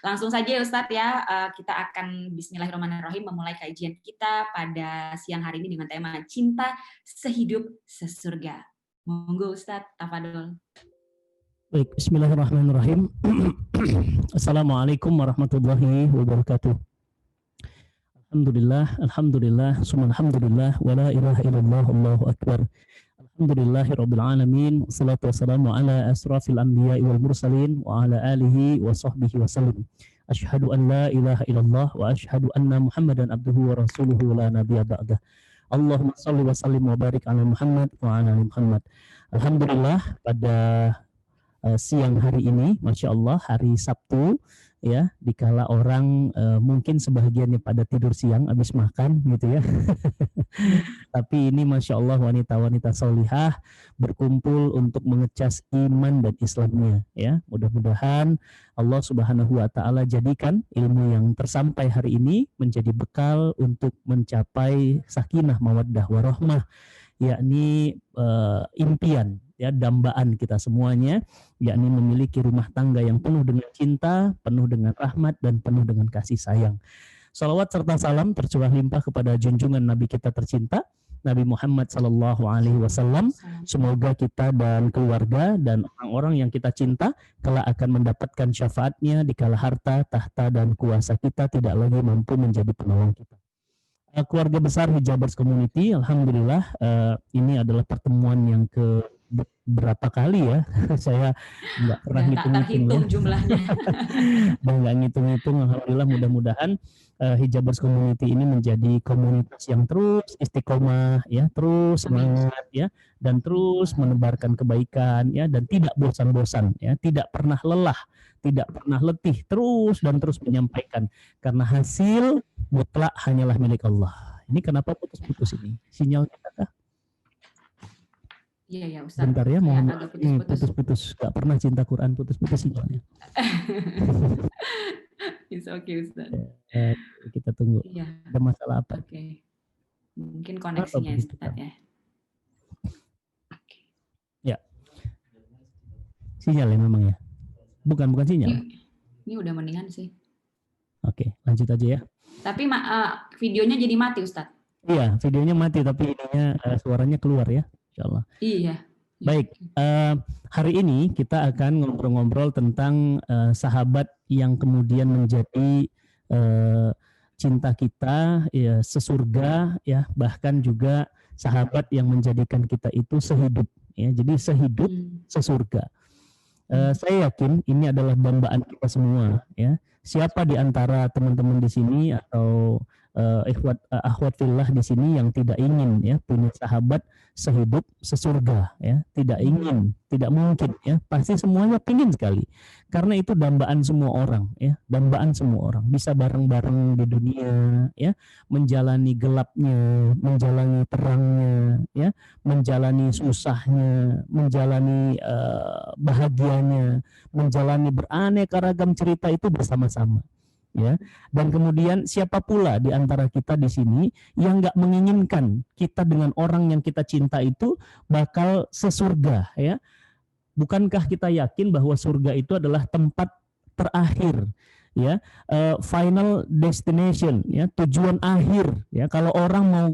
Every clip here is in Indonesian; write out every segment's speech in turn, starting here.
Langsung saja ya Ustadz ya, kita akan bismillahirrahmanirrahim memulai kajian kita pada siang hari ini dengan tema cinta sehidup sesurga. Monggo Ustadz, tafadhol. Baik, bismillahirrahmanirrahim. Assalamualaikum warahmatullahi wabarakatuh. Alhamdulillah, alhamdulillah, wa la ilaha illallah, Allahu akbar. Alhamdulillahirabbil alamin, wassalatu wassalamu ala asrafil anbiya'i wal mursalin wa ala alihi wa sahbihi wasallam. Asyhadu an la ilaha illallah wa asyhadu anna Muhammadan abduhu wa rasuluhu la nabiyya ba'dah. Allahumma shalli wa sallim wa barik ala Muhammad wa ala ali Muhammad. Alhamdulillah, pada siang hari ini, Masya Allah, hari Sabtu, ya, dikala orang mungkin sebahagiannya pada tidur siang habis makan gitu ya. Tapi ini Masya Allah wanita-wanita solihah berkumpul untuk mengecas iman dan Islamnya, ya. Mudah-mudahan Allah Subhanahu wa Ta'ala jadikan ilmu yang tersampai hari ini menjadi bekal untuk mencapai sakinah mawaddah warahmah, yakni impian, ya, dambaan kita semuanya, yakni memiliki rumah tangga yang penuh dengan cinta, penuh dengan rahmat, dan penuh dengan kasih sayang. Salawat serta salam tercurah limpah kepada junjungan Nabi kita tercinta, Nabi Muhammad Sallallahu Alaihi Wasallam. Semoga kita dan keluarga dan orang-orang yang kita cinta kelak akan mendapatkan syafaatnya dikala harta, tahta, dan kuasa kita tidak lagi mampu menjadi penolong kita. Keluarga besar Hijabers Community, alhamdulillah ini adalah pertemuan yang ke berapa kali ya, saya nggak pernah ngitung jumlahnya. Dan nggak ngitung-ngitung. Alhamdulillah, mudah-mudahan Hijabers Community ini menjadi komunitas yang terus istiqomah, ya, terus semangat, ya, dan terus menebarkan kebaikan, ya, dan tidak bosan-bosan, ya, tidak pernah lelah, tidak pernah letih, terus dan terus menyampaikan, karena hasil mutlak hanyalah milik Allah. Ini kenapa putus-putus ini? Sinyal kita kah? Iya ya Ustaz. Bentar ya, mohon putus-putus. Gak pernah cinta Quran putus-putus sinyalnya. It's okay Ustaz. Kita tunggu. Iya. Ada masalah apa? Oke. Mungkin koneksinya Ustaz ya. Oke. Ya. Sinyal ya memang ya. Bukan sinyal. Ini udah mendingan sih. Oke, lanjut aja ya. Tapi videonya jadi mati Ustaz. Iya, videonya mati tapi ininya suaranya keluar ya. Insyaallah. Iya. Baik, hari ini kita akan ngobrol-ngobrol tentang sahabat yang kemudian menjadi cinta kita, ya, sesurga, ya, bahkan juga sahabat yang menjadikan kita itu sehidup, ya. Jadi sehidup sesurga. Saya yakin ini adalah dambaan kita semua, ya. Siapa di antara teman-teman di sini atau akhwat fillah di sini yang tidak ingin, ya, punya sahabat sehidup sesurga, ya? Tidak ingin, tidak mungkin, ya. Pasti semuanya pingin sekali, karena itu dambaan semua orang, ya. Dambaan semua orang bisa bareng-bareng di dunia, ya, menjalani gelapnya, menjalani terangnya, ya, menjalani susahnya, menjalani bahagianya, menjalani beraneka ragam cerita itu bersama-sama. Ya, dan kemudian siapa pula di antara kita di sini yang nggak menginginkan kita dengan orang yang kita cinta itu bakal sesurga, ya? Bukankah kita yakin bahwa surga itu adalah tempat terakhir, ya, final destination, ya, tujuan akhir, ya. Kalau orang mau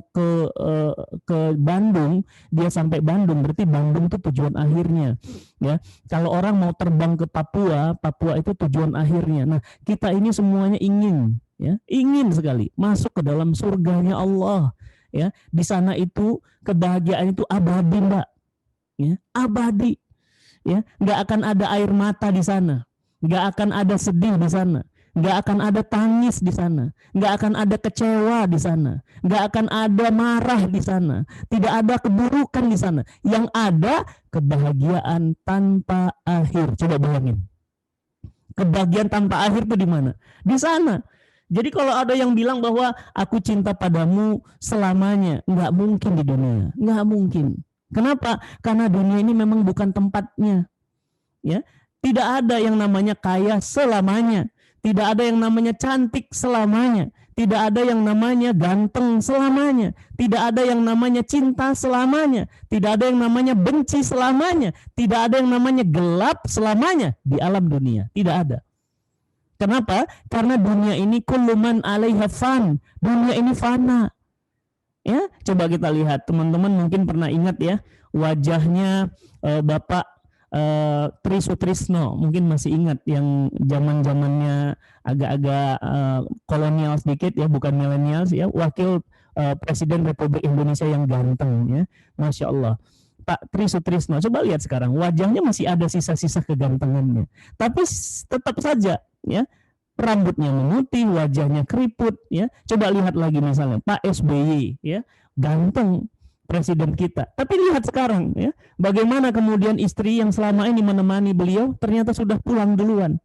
ke Bandung, dia sampai Bandung, berarti Bandung itu tujuan akhirnya, ya. Kalau orang mau terbang ke Papua, Papua itu tujuan akhirnya. Nah, kita ini semuanya ingin, ya, ingin sekali masuk ke dalam surganya Allah, ya. Di sana itu kebahagiaan itu abadi, Mbak, ya, abadi, ya. Nggak akan ada air mata di sana, nggak akan ada sedih di sana, nggak akan ada tangis di sana, nggak akan ada kecewa di sana, nggak akan ada marah di sana, tidak ada keburukan di sana. Yang ada kebahagiaan tanpa akhir. Coba bayangin, kebahagiaan tanpa akhir itu di mana? Di sana. Jadi kalau ada yang bilang bahwa aku cinta padamu selamanya, nggak mungkin di dunia, nggak mungkin. Kenapa? Karena dunia ini memang bukan tempatnya, ya. Tidak ada yang namanya kaya selamanya. Tidak ada yang namanya cantik selamanya. Tidak ada yang namanya ganteng selamanya. Tidak ada yang namanya cinta selamanya. Tidak ada yang namanya benci selamanya. Tidak ada yang namanya gelap selamanya di alam dunia. Tidak ada. Kenapa? Karena dunia ini kullu man 'alaiha fan. Dunia ini fana. Ya, coba kita lihat, teman-teman mungkin pernah ingat ya wajahnya Bapak Tri Sutrisno, mungkin masih ingat yang zaman-zamannya agak-agak kolonial sedikit ya, bukan milenial ya, wakil Presiden Republik Indonesia yang ganteng ya, Masya Allah. Pak Tri Sutrisno, coba lihat sekarang wajahnya masih ada sisa-sisa kegantengannya, tapi tetap saja ya rambutnya memutih, wajahnya keriput ya. Coba lihat lagi misalnya Pak SBY ya, ganteng presiden kita. Tapi lihat sekarang ya, bagaimana kemudian istri yang selama ini menemani beliau ternyata sudah pulang duluan.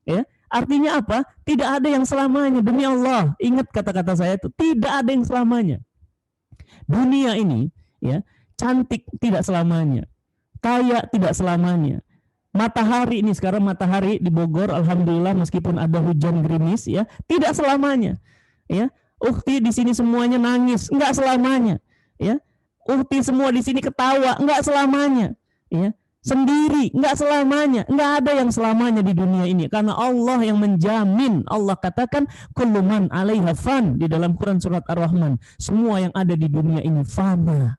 Ya, artinya apa? Tidak ada yang selamanya, demi Allah. Ingat kata-kata saya itu, tidak ada yang selamanya. Dunia ini ya, cantik tidak selamanya, kaya tidak selamanya. Matahari ini sekarang matahari di Bogor, alhamdulillah meskipun ada hujan gerimis ya, tidak selamanya. Ya, ukti di sini semuanya nangis, enggak selamanya. Ya, ukti semua di sini ketawa, enggak selamanya. Ya, sendiri, enggak selamanya, enggak ada yang selamanya di dunia ini. Karena Allah yang menjamin. Allah katakan kullu man 'alaiha fan di dalam Quran surat Ar-Rahman. Semua yang ada di dunia ini fana.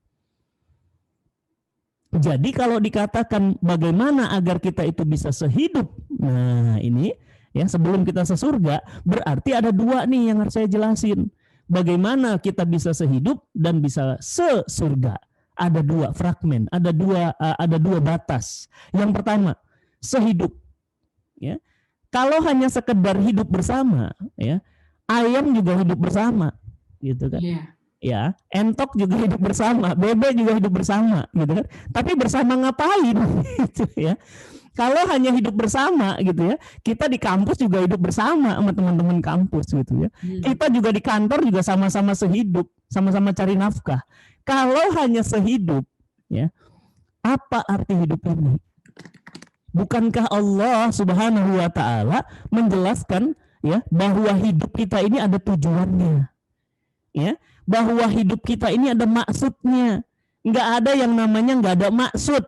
Jadi kalau dikatakan bagaimana agar kita itu bisa sehidup, nah ini ya sebelum kita sesurga, berarti ada dua nih yang harus saya jelasin. Bagaimana kita bisa sehidup dan bisa sesurga? Ada dua fragmen, ada dua batas. Yang pertama, sehidup. Ya, kalau hanya sekedar hidup bersama, ya ayam juga hidup bersama, gitu kan? Yeah. Ya, entok juga hidup bersama, bebek juga hidup bersama, gitu kan. Tapi bersama ngapain? Gitu ya. Kalau hanya hidup bersama, gitu ya, kita di kampus juga hidup bersama sama teman-teman kampus, gitu ya. Kita juga di kantor juga sama-sama sehidup, sama-sama cari nafkah. Kalau hanya sehidup, ya, apa arti hidup ini? Bukankah Allah Subhanahu wa Ta'ala menjelaskan ya bahwa hidup kita ini ada tujuannya, ya? Bahwa hidup kita ini ada maksudnya. Enggak ada yang namanya enggak ada maksud.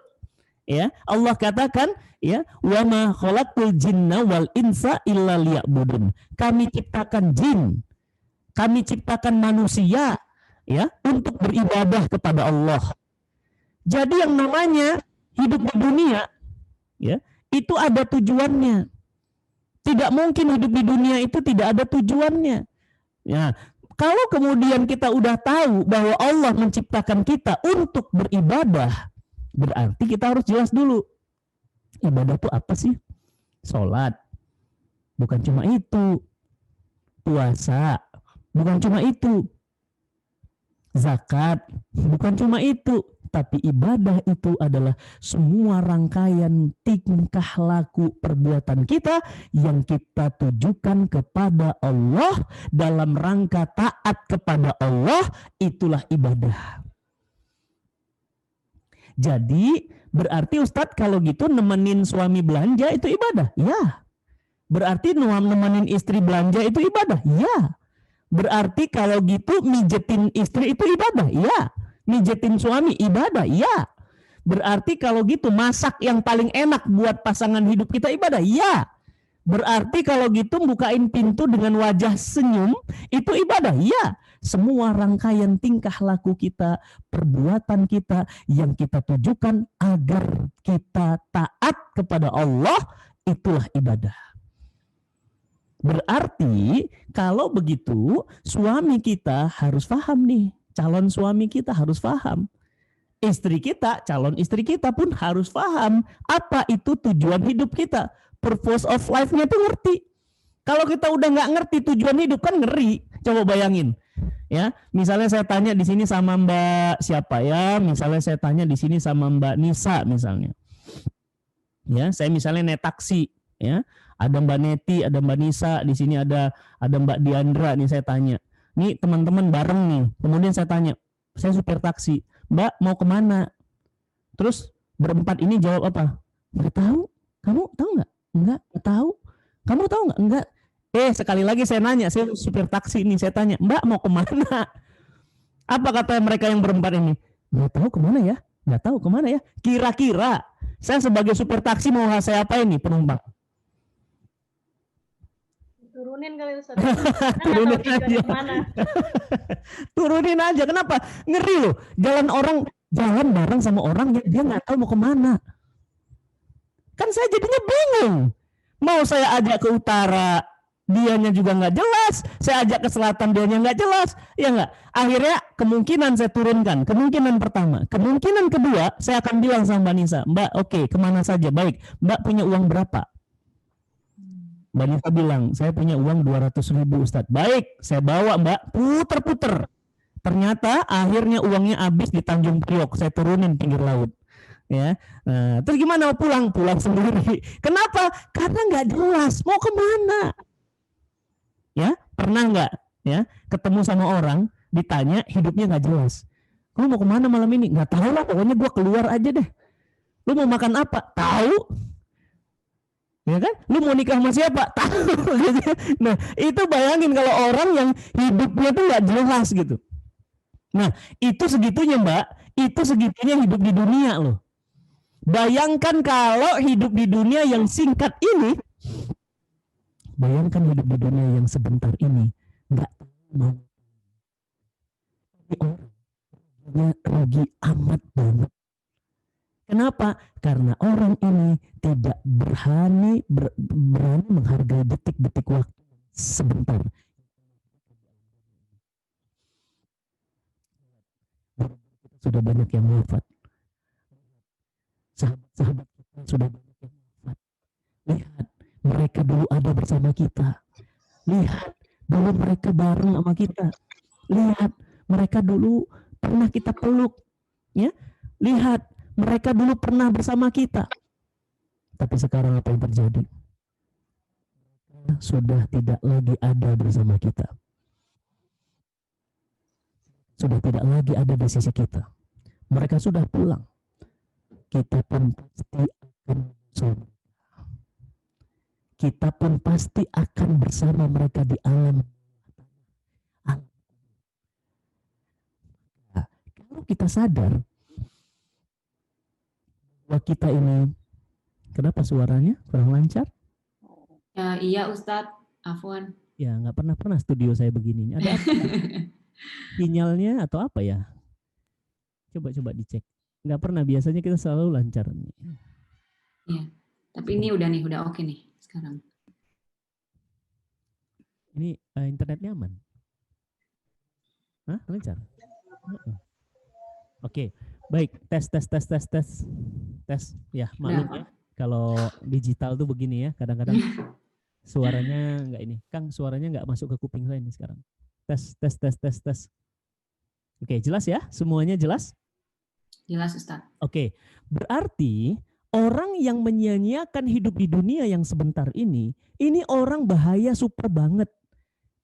Ya, Allah katakan ya, wa ma khalaqtul jinna wal insa illa liya'budun. Kami ciptakan jin, kami ciptakan manusia ya untuk beribadah kepada Allah. Jadi yang namanya hidup di dunia ya, itu ada tujuannya. Tidak mungkin hidup di dunia itu tidak ada tujuannya. Ya, kalau kemudian kita udah tahu bahwa Allah menciptakan kita untuk beribadah, berarti kita harus jelas dulu. Ibadah itu apa sih? Sholat. Bukan cuma itu. Puasa. Bukan cuma itu. Zakat. Bukan cuma itu. Tapi ibadah itu adalah semua rangkaian tingkah laku perbuatan kita yang kita tujukan kepada Allah dalam rangka taat kepada Allah, itulah ibadah. Jadi berarti Ustadz kalau gitu nemenin suami belanja itu ibadah? Ya. Berarti nemenin istri belanja itu ibadah? Ya. Berarti kalau gitu mijetin istri itu ibadah? Ya. Mijetin suami ibadah? Ya. Berarti kalau gitu masak yang paling enak buat pasangan hidup kita ibadah? Ya. Berarti kalau gitu bukain pintu dengan wajah senyum itu ibadah? Ya. Semua rangkaian tingkah laku kita, perbuatan kita yang kita tujukan agar kita taat kepada Allah, itulah ibadah. Berarti kalau begitu suami kita harus paham nih. Calon suami kita harus paham. Istri kita, calon istri kita pun harus paham apa itu tujuan hidup kita. Purpose of life-nya itu ngerti. Kalau kita udah nggak ngerti tujuan hidup kan ngeri. Coba bayangin. Ya, misalnya saya tanya di sini sama Mbak siapa ya? Misalnya saya tanya di sini sama Mbak Nisa misalnya. Ya, saya misalnya naik taksi. Ya, ada Mbak Neti, ada Mbak Nisa, di sini ada Mbak Diandra nih saya tanya. Nih teman-teman bareng nih. Kemudian saya tanya, saya supir taksi, Mbak mau kemana? Terus berempat ini jawab apa? Nggak tahu. Kamu tahu nggak? Enggak tahu. Kamu tahu nggak? Enggak. Sekali lagi saya nanya, saya supir taksi ini, saya tanya, Mbak mau kemana? Apa kata mereka yang berempat ini? Nggak tahu kemana ya? Nggak tahu kemana ya? Kira-kira saya sebagai supir taksi mau saya apa ini penumpang? Turunin kali Ustaz. Turunin aja. Turunin aja. Kenapa? Ngeri loh. Jalan bareng sama orang yang dia nggak tahu mau kemana. Kan saya jadinya bingung. Mau saya ajak ke utara, dianya juga nggak jelas. Saya ajak ke selatan, dianya nggak jelas. Ya nggak? Akhirnya kemungkinan saya turunkan. Kemungkinan pertama. Kemungkinan kedua, saya akan bilang sama Mbak Nisa, Mbak, oke, kemana saja? Baik. Mbak punya uang berapa? Mbak Nisa bilang, saya punya uang 200.000 Ustadz. Baik, saya bawa Mbak, puter-puter. Ternyata akhirnya uangnya habis di Tanjung Priok. Saya turunin pinggir laut. Ya, nah, terus gimana pulang sendiri? Kenapa? Karena nggak jelas mau kemana. Ya, pernah nggak? Ya, ketemu sama orang, ditanya hidupnya nggak jelas. Lu mau kemana malam ini? Nggak tahu lah, pokoknya gua keluar aja deh. Lu mau makan apa? Tahu. Ya kan? Lu mau nikah sama siapa? Tahu. Nah, itu bayangin kalau orang yang hidupnya tuh nggak jelas gitu. Nah, itu segitunya Mbak, itu segitunya hidup di dunia loh. Bayangkan kalau hidup di dunia yang singkat ini, bayangkan hidup di dunia yang sebentar ini, nggak mau. Orangnya rugi amat banget. Kenapa? Karena orang ini tidak berani menghargai detik-detik waktu sebentar. Sudah banyak yang wafat. Sahabat-sahabat kita sudah banyak yang wafat. Lihat, mereka dulu ada bersama kita. Lihat, dulu mereka bareng sama kita. Lihat, mereka dulu pernah kita peluk. Ya, lihat, mereka dulu pernah bersama kita. Tapi sekarang apa yang terjadi? Sudah tidak lagi ada bersama kita. Sudah tidak lagi ada di sisi kita. Mereka sudah pulang. Kita pun pasti akan kita pun pasti akan bersama mereka di alam. Nah, kalau kita sadar bahwa kita ini, kenapa suaranya kurang lancar? Iya Ustadz, afwan. Ya nggak pernah studio saya begini. Ada apa? Sinyalnya atau apa ya? Coba dicek. Nggak pernah, biasanya kita selalu lancar. Iya, tapi ini udah oke nih sekarang. Ini internetnya aman? Hah, lancar? Oke, baik. Tes. Ya, maklum ya. Kalau digital tuh begini ya, kadang-kadang suaranya nggak ini. Kang, suaranya nggak masuk ke kuping saya ini sekarang. Tes. Oke, jelas ya? Semuanya jelas? Jelas Ustaz. Oke, berarti orang yang menyia-nyiakan hidup di dunia yang sebentar ini orang bahaya super banget.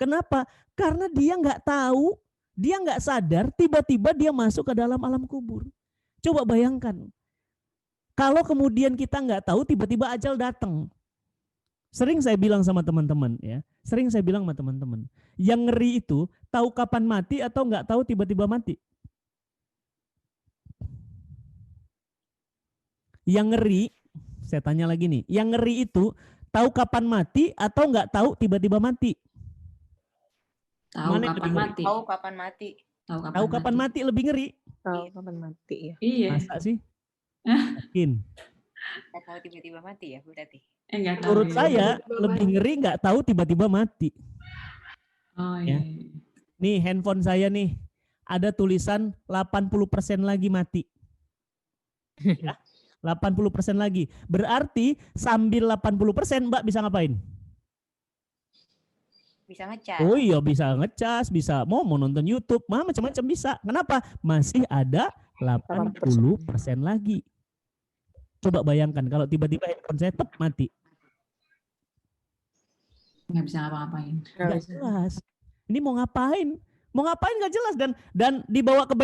Kenapa? Karena dia nggak tahu, dia nggak sadar, tiba-tiba dia masuk ke dalam alam kubur. Coba bayangkan, kalau kemudian kita nggak tahu, tiba-tiba ajal datang. Sering saya bilang sama teman-teman ya, yang ngeri itu tahu kapan mati atau nggak tahu tiba-tiba mati. Yang ngeri, saya tanya lagi nih, yang ngeri itu tahu kapan mati atau nggak tahu tiba-tiba mati? Tahu kapan mati. Tahu kapan mati lebih ngeri. Tahu kapan mati ya. Iya. Masa sih? Yakin? Nggak tahu tiba-tiba mati ya berarti. Menurut saya lebih ngeri nggak tahu tiba-tiba mati. Oh iya. Ya. Nih handphone saya nih ada tulisan 80% lagi mati. Ya. 80% lagi. Berarti sambil 80% Mbak bisa ngapain? Bisa ngecas. Oh iya, bisa ngecas, bisa mau nonton YouTube, macam-macam bisa. Kenapa? Masih ada 80% lagi. Coba bayangkan kalau tiba-tiba handphone saya mati. Nggak bisa ngapa-ngapain. Nggak jelas. Ini mau ngapain? Mau ngapain nggak jelas, dan dibawa ke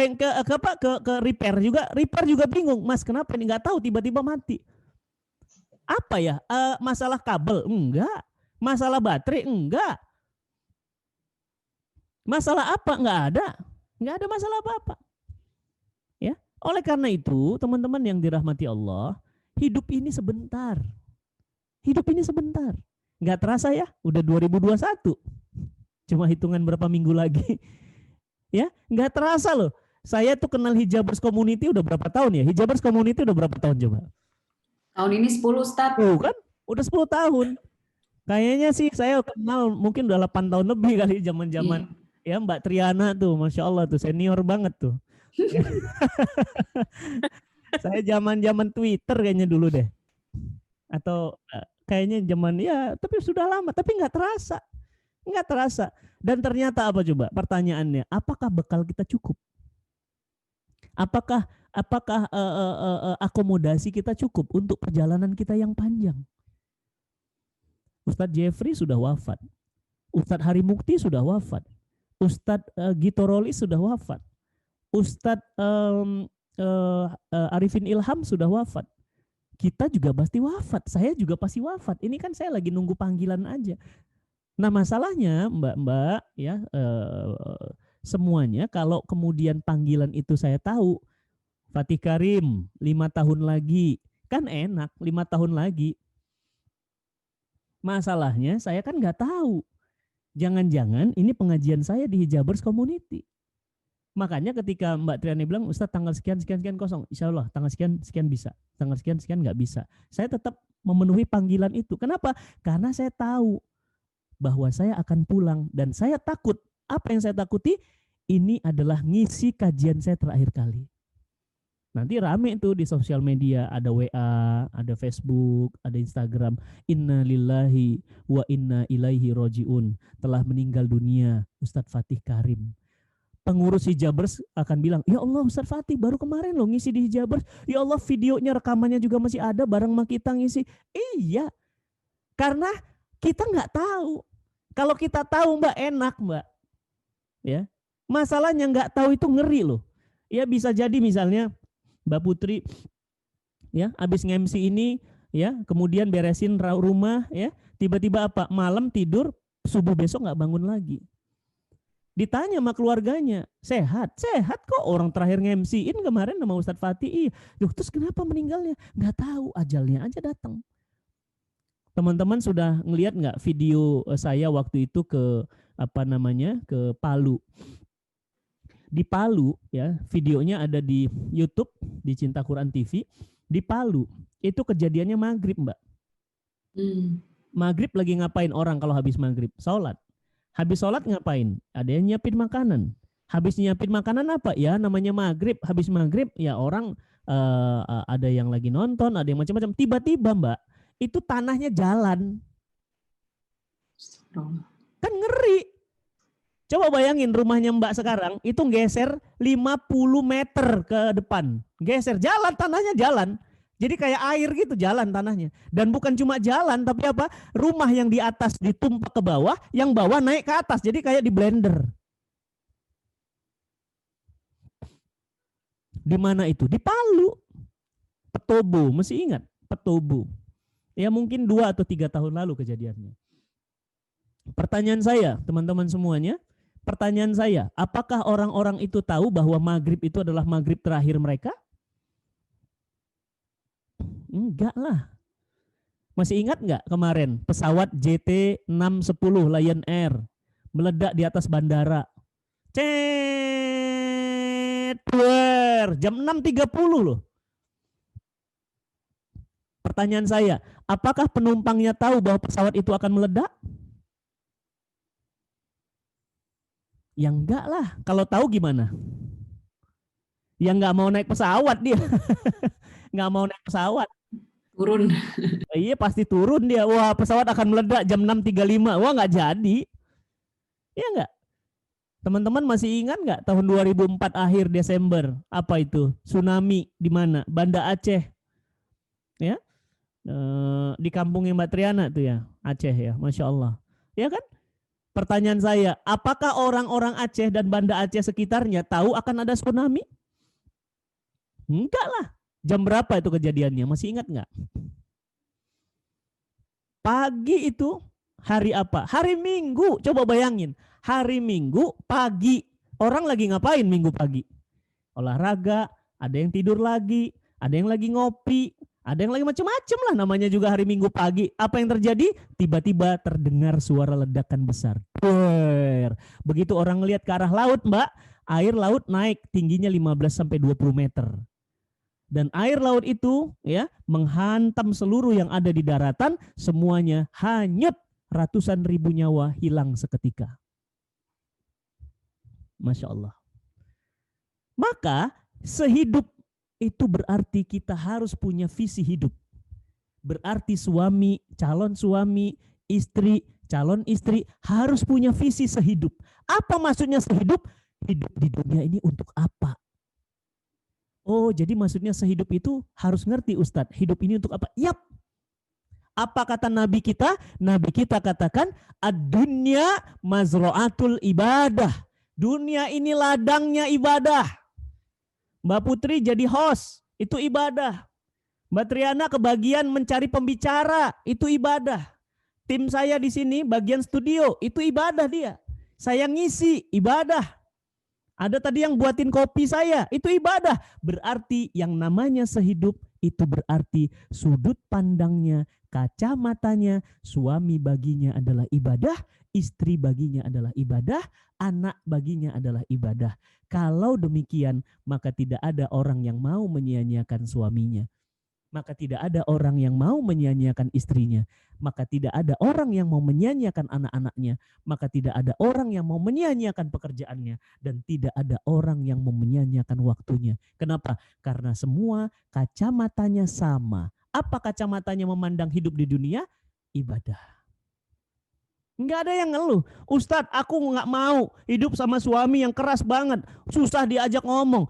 repair juga bingung, Mas kenapa ini nggak tahu tiba-tiba mati. Apa ya? Masalah kabel? Enggak. Masalah baterai? Enggak. Masalah apa? Enggak ada masalah apa-apa. Ya, oleh karena itu teman-teman yang dirahmati Allah, hidup ini sebentar. Nggak terasa ya, udah 2021. Cuma hitungan berapa minggu lagi. Ya, nggak terasa loh. Saya tuh kenal Hijabers Community udah berapa tahun ya? Hijabers Community udah berapa tahun coba? Tahun ini 10 Ustadz. Oh kan, udah 10 tahun. Kayaknya sih saya kenal mungkin udah 8 tahun lebih kali zaman-zaman ya Mbak Triana tuh, Masya Allah tuh senior banget tuh. Saya zaman-zaman Twitter kayaknya dulu deh. Atau kayaknya zaman ya, tapi sudah lama, tapi nggak terasa. Nggak terasa. Dan ternyata apa coba? Pertanyaannya, apakah bekal kita cukup? Apakah akomodasi kita cukup untuk perjalanan kita yang panjang? Ustadz Jeffrey sudah wafat. Ustadz Hari Mukti sudah wafat. Ustadz Gito Rolis sudah wafat. Ustadz Arifin Ilham sudah wafat. Kita juga pasti wafat. Saya juga pasti wafat. Ini kan saya lagi nunggu panggilan aja. Nah masalahnya mbak-mbak ya semuanya kalau kemudian panggilan itu saya tahu, Fatih Karim 5 tahun lagi, kan enak 5 tahun lagi. Masalahnya saya kan nggak tahu. Jangan-jangan ini pengajian saya di Hijabers Community. Makanya ketika Mbak Triani bilang, Ustadz tanggal sekian kosong, insya Allah tanggal sekian bisa, tanggal sekian nggak bisa. Saya tetap memenuhi panggilan itu. Kenapa? Karena saya tahu bahwa saya akan pulang dan saya takut. Apa yang saya takuti? Ini adalah ngisi kajian saya terakhir kali. Nanti rame tuh di sosial media, ada WA, ada Facebook, ada Instagram. Inna lillahi wa inna ilaihi roji'un. Telah meninggal dunia Ustadz Fatih Karim. Pengurus Hijabers akan bilang, ya Allah Ustadz Fatih baru kemarin loh ngisi di Hijabers. Ya Allah videonya, rekamannya juga masih ada bareng sama kita ngisi. Iya, karena kita nggak tahu. Kalau kita tahu Mbak enak Mbak. Ya, masalahnya nggak tahu itu ngeri loh. Ya bisa jadi misalnya Mbak Putri ya habis nge-MC ini ya, kemudian beresin rumah ya, tiba-tiba apa? Malam tidur, subuh besok nggak bangun lagi. Ditanya sama keluarganya, sehat kok, orang terakhir nge-MC-in kemarin sama Ustadz Fatih. Terus kenapa meninggalnya? Nggak tahu, ajalnya aja datang. Teman-teman sudah ngelihat nggak video saya waktu itu ke ke Palu. Di Palu ya, videonya ada di YouTube di Cinta Quran TV. Di Palu itu kejadiannya maghrib Mbak. Maghrib lagi ngapain orang kalau habis maghrib? Sholat. Habis sholat ngapain? Ada yang nyiapin makanan. Habis nyiapin makanan apa? Ya namanya maghrib. Habis maghrib ya orang ada yang lagi nonton, ada yang macam-macam. Tiba-tiba Mbak, itu tanahnya jalan. Kan ngeri. Coba bayangin rumahnya Mbak sekarang itu geser 50 meter ke depan. Geser, jalan, tanahnya jalan. Jadi kayak air gitu jalan tanahnya. Dan bukan cuma jalan, tapi apa? Rumah yang di atas ditumpah ke bawah, yang bawah naik ke atas. Jadi kayak di blender. Di mana itu? Di Palu. Petobo, masih ingat? Petobo. Ya mungkin 2 atau 3 tahun lalu kejadiannya. Pertanyaan saya, teman-teman semuanya, pertanyaan saya, apakah orang-orang itu tahu bahwa maghrib itu adalah maghrib terakhir mereka? Enggak lah. Masih ingat enggak kemarin pesawat JT610 Lion Air meledak di atas bandara? Jam 6.30 loh. Pertanyaan saya, apakah penumpangnya tahu bahwa pesawat itu akan meledak? Ya enggak lah. Kalau tahu gimana? Ya enggak mau naik pesawat dia. Enggak mau naik pesawat. Turun. Iya pasti turun dia. Wah pesawat akan meledak jam 6.35. Wah enggak jadi. Iya enggak? Teman-teman masih ingat enggak tahun 2004 akhir Desember? Apa itu? Tsunami di mana? Banda Aceh. Ya. Di kampungnya Mbak Triana tuh ya, Aceh ya, Masya Allah. Ya kan? Pertanyaan saya, apakah orang-orang Aceh dan Banda Aceh sekitarnya tahu akan ada tsunami? Enggak lah. Jam berapa itu kejadiannya? Masih ingat enggak? Pagi itu hari apa? Hari Minggu. Coba bayangin. Hari Minggu pagi. Orang lagi ngapain Minggu pagi? Olahraga, ada yang tidur lagi, ada yang lagi ngopi, Ada yang lagi macam-macam lah, namanya juga hari Minggu pagi. Apa yang terjadi? Tiba-tiba terdengar suara ledakan besar. Begitu orang lihat ke arah laut, Mbak, air laut naik tingginya 15-20 meter. Dan air laut itu ya menghantam seluruh yang ada di daratan, semuanya hanyut, ratusan ribu nyawa hilang seketika. Masya Allah. Maka sehidup itu berarti kita harus punya visi hidup. Berarti suami, calon suami, istri, calon istri harus punya visi sehidup. Apa maksudnya sehidup? Hidup di dunia ini untuk apa? Oh, jadi maksudnya sehidup itu harus ngerti Ustadz. Hidup ini untuk apa? Yap. Apa kata Nabi kita? Nabi kita katakan, ad-dunya mazra'atul ibadah. Dunia ini ladangnya ibadah. Mbak Putri jadi host, itu ibadah. Mbak Triana kebagian mencari pembicara, itu ibadah. Tim saya di sini bagian studio, itu ibadah dia. Saya ngisi, ibadah. Ada tadi yang buatin kopi saya, itu ibadah. Berarti yang namanya sehidup itu berarti sudut pandangnya, kacamatanya, suami baginya adalah ibadah, istri baginya adalah ibadah, anak baginya adalah ibadah. Kalau demikian, maka tidak ada orang yang mau menyia-nyiakan suaminya. Maka tidak ada orang yang mau menyia-nyiakan istrinya. Maka tidak ada orang yang mau menyia-nyiakan anak-anaknya. Maka tidak ada orang yang mau menyia-nyiakan pekerjaannya. Dan tidak ada orang yang mau menyia-nyiakan waktunya. Kenapa? Karena semua kacamatanya sama. Apa kacamatanya memandang hidup di dunia? Ibadah. Nggak ada yang ngeluh. Ustadz, aku nggak mau hidup sama suami yang keras banget. Susah diajak ngomong.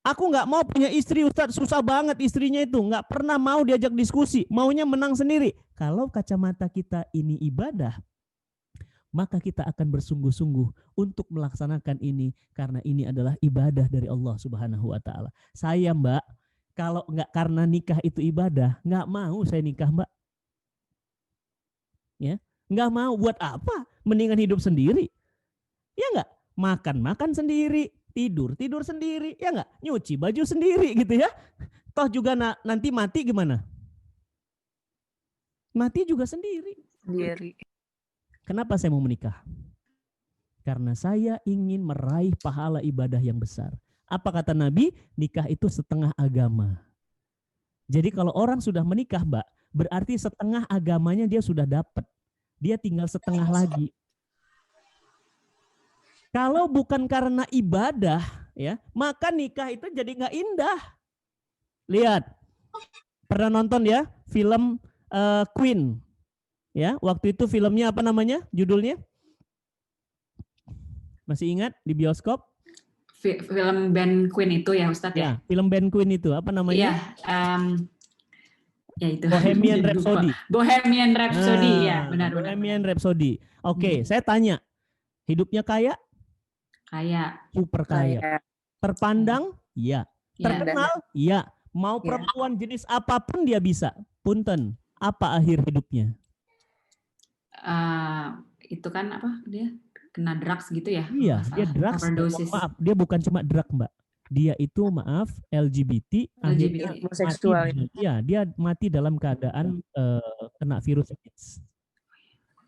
Aku nggak mau punya istri, Ustadz, susah banget istrinya itu. Nggak pernah mau diajak diskusi. Maunya menang sendiri. Kalau kacamata kita ini ibadah, maka kita akan bersungguh-sungguh untuk melaksanakan ini. Karena ini adalah ibadah dari Allah Subhanahu wa Ta'ala. Saya, Mbak, kalau nggak karena nikah itu ibadah, nggak mau saya nikah, Mbak. Ya. Nggak mau, buat apa? Mendingan hidup sendiri. Ya nggak? Makan sendiri, tidur sendiri, ya nggak? Nyuci baju sendiri gitu ya. Toh juga nanti mati gimana? Mati juga sendiri. Kenapa saya mau menikah? Karena saya ingin meraih pahala ibadah yang besar. Apa kata Nabi? Nikah itu setengah agama. Jadi kalau orang sudah menikah, Mbak, berarti setengah agamanya dia sudah dapat. Dia tinggal setengah lagi. Kalau bukan karena ibadah, ya, maka nikah itu jadi nggak indah. Lihat, pernah nonton ya film Queen, ya, waktu itu filmnya apa namanya? Judulnya? Masih ingat di bioskop? Film band Queen itu ya Ustadz ya? Film band Queen itu apa namanya? Iya. Ya itu. Bohemian Rhapsody. Bohemian Rhapsody, ya benar. Bohemian Rhapsody. Oke, saya tanya, hidupnya kaya? Kaya. Super kaya. Terpandang? Iya. Terkenal? Iya. Mau perempuan jenis apapun dia bisa. Punten, apa akhir hidupnya? Itu kan apa dia? Kena drugs gitu ya? Iya, dia drugs. Maaf, dia bukan cuma drug, Mbak. Dia itu LGBT. Homoseksual. Iya, dia mati dalam keadaan kena virus AIDS.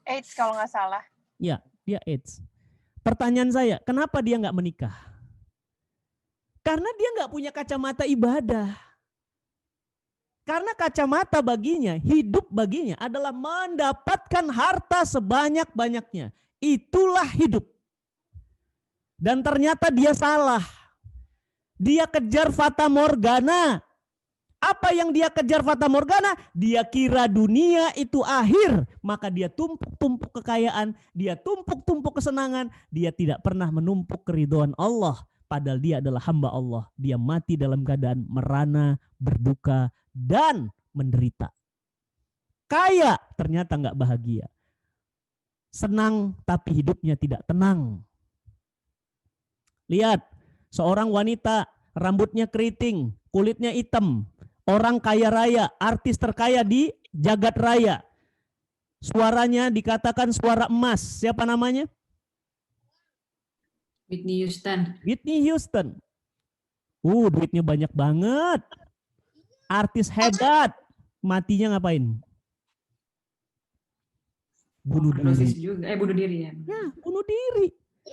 AIDS kalau nggak salah. Iya, dia AIDS. Pertanyaan saya, kenapa dia nggak menikah? Karena dia nggak punya kacamata ibadah. Karena kacamata baginya, hidup baginya adalah mendapatkan harta sebanyak-banyaknya. Itulah hidup. Dan ternyata dia salah. Dia kejar fata morgana. Apa yang dia kejar fata morgana? Dia kira dunia itu akhir. Maka dia tumpuk-tumpuk kekayaan. Dia tumpuk-tumpuk kesenangan. Dia tidak pernah menumpuk keridhaan Allah. Padahal dia adalah hamba Allah. Dia mati dalam keadaan merana, berduka, dan menderita. Kaya ternyata nggak bahagia. Senang tapi hidupnya tidak tenang. Lihat, seorang wanita rambutnya keriting, kulitnya hitam, orang kaya raya, artis terkaya di jagat raya. Suaranya dikatakan suara emas. Siapa namanya? Whitney Houston. Whitney Houston. Duitnya banyak banget. Artis hebat, matinya ngapain? Bunuh Overdosis diri. juga. Bunuh diri ya. Ya, bunuh diri.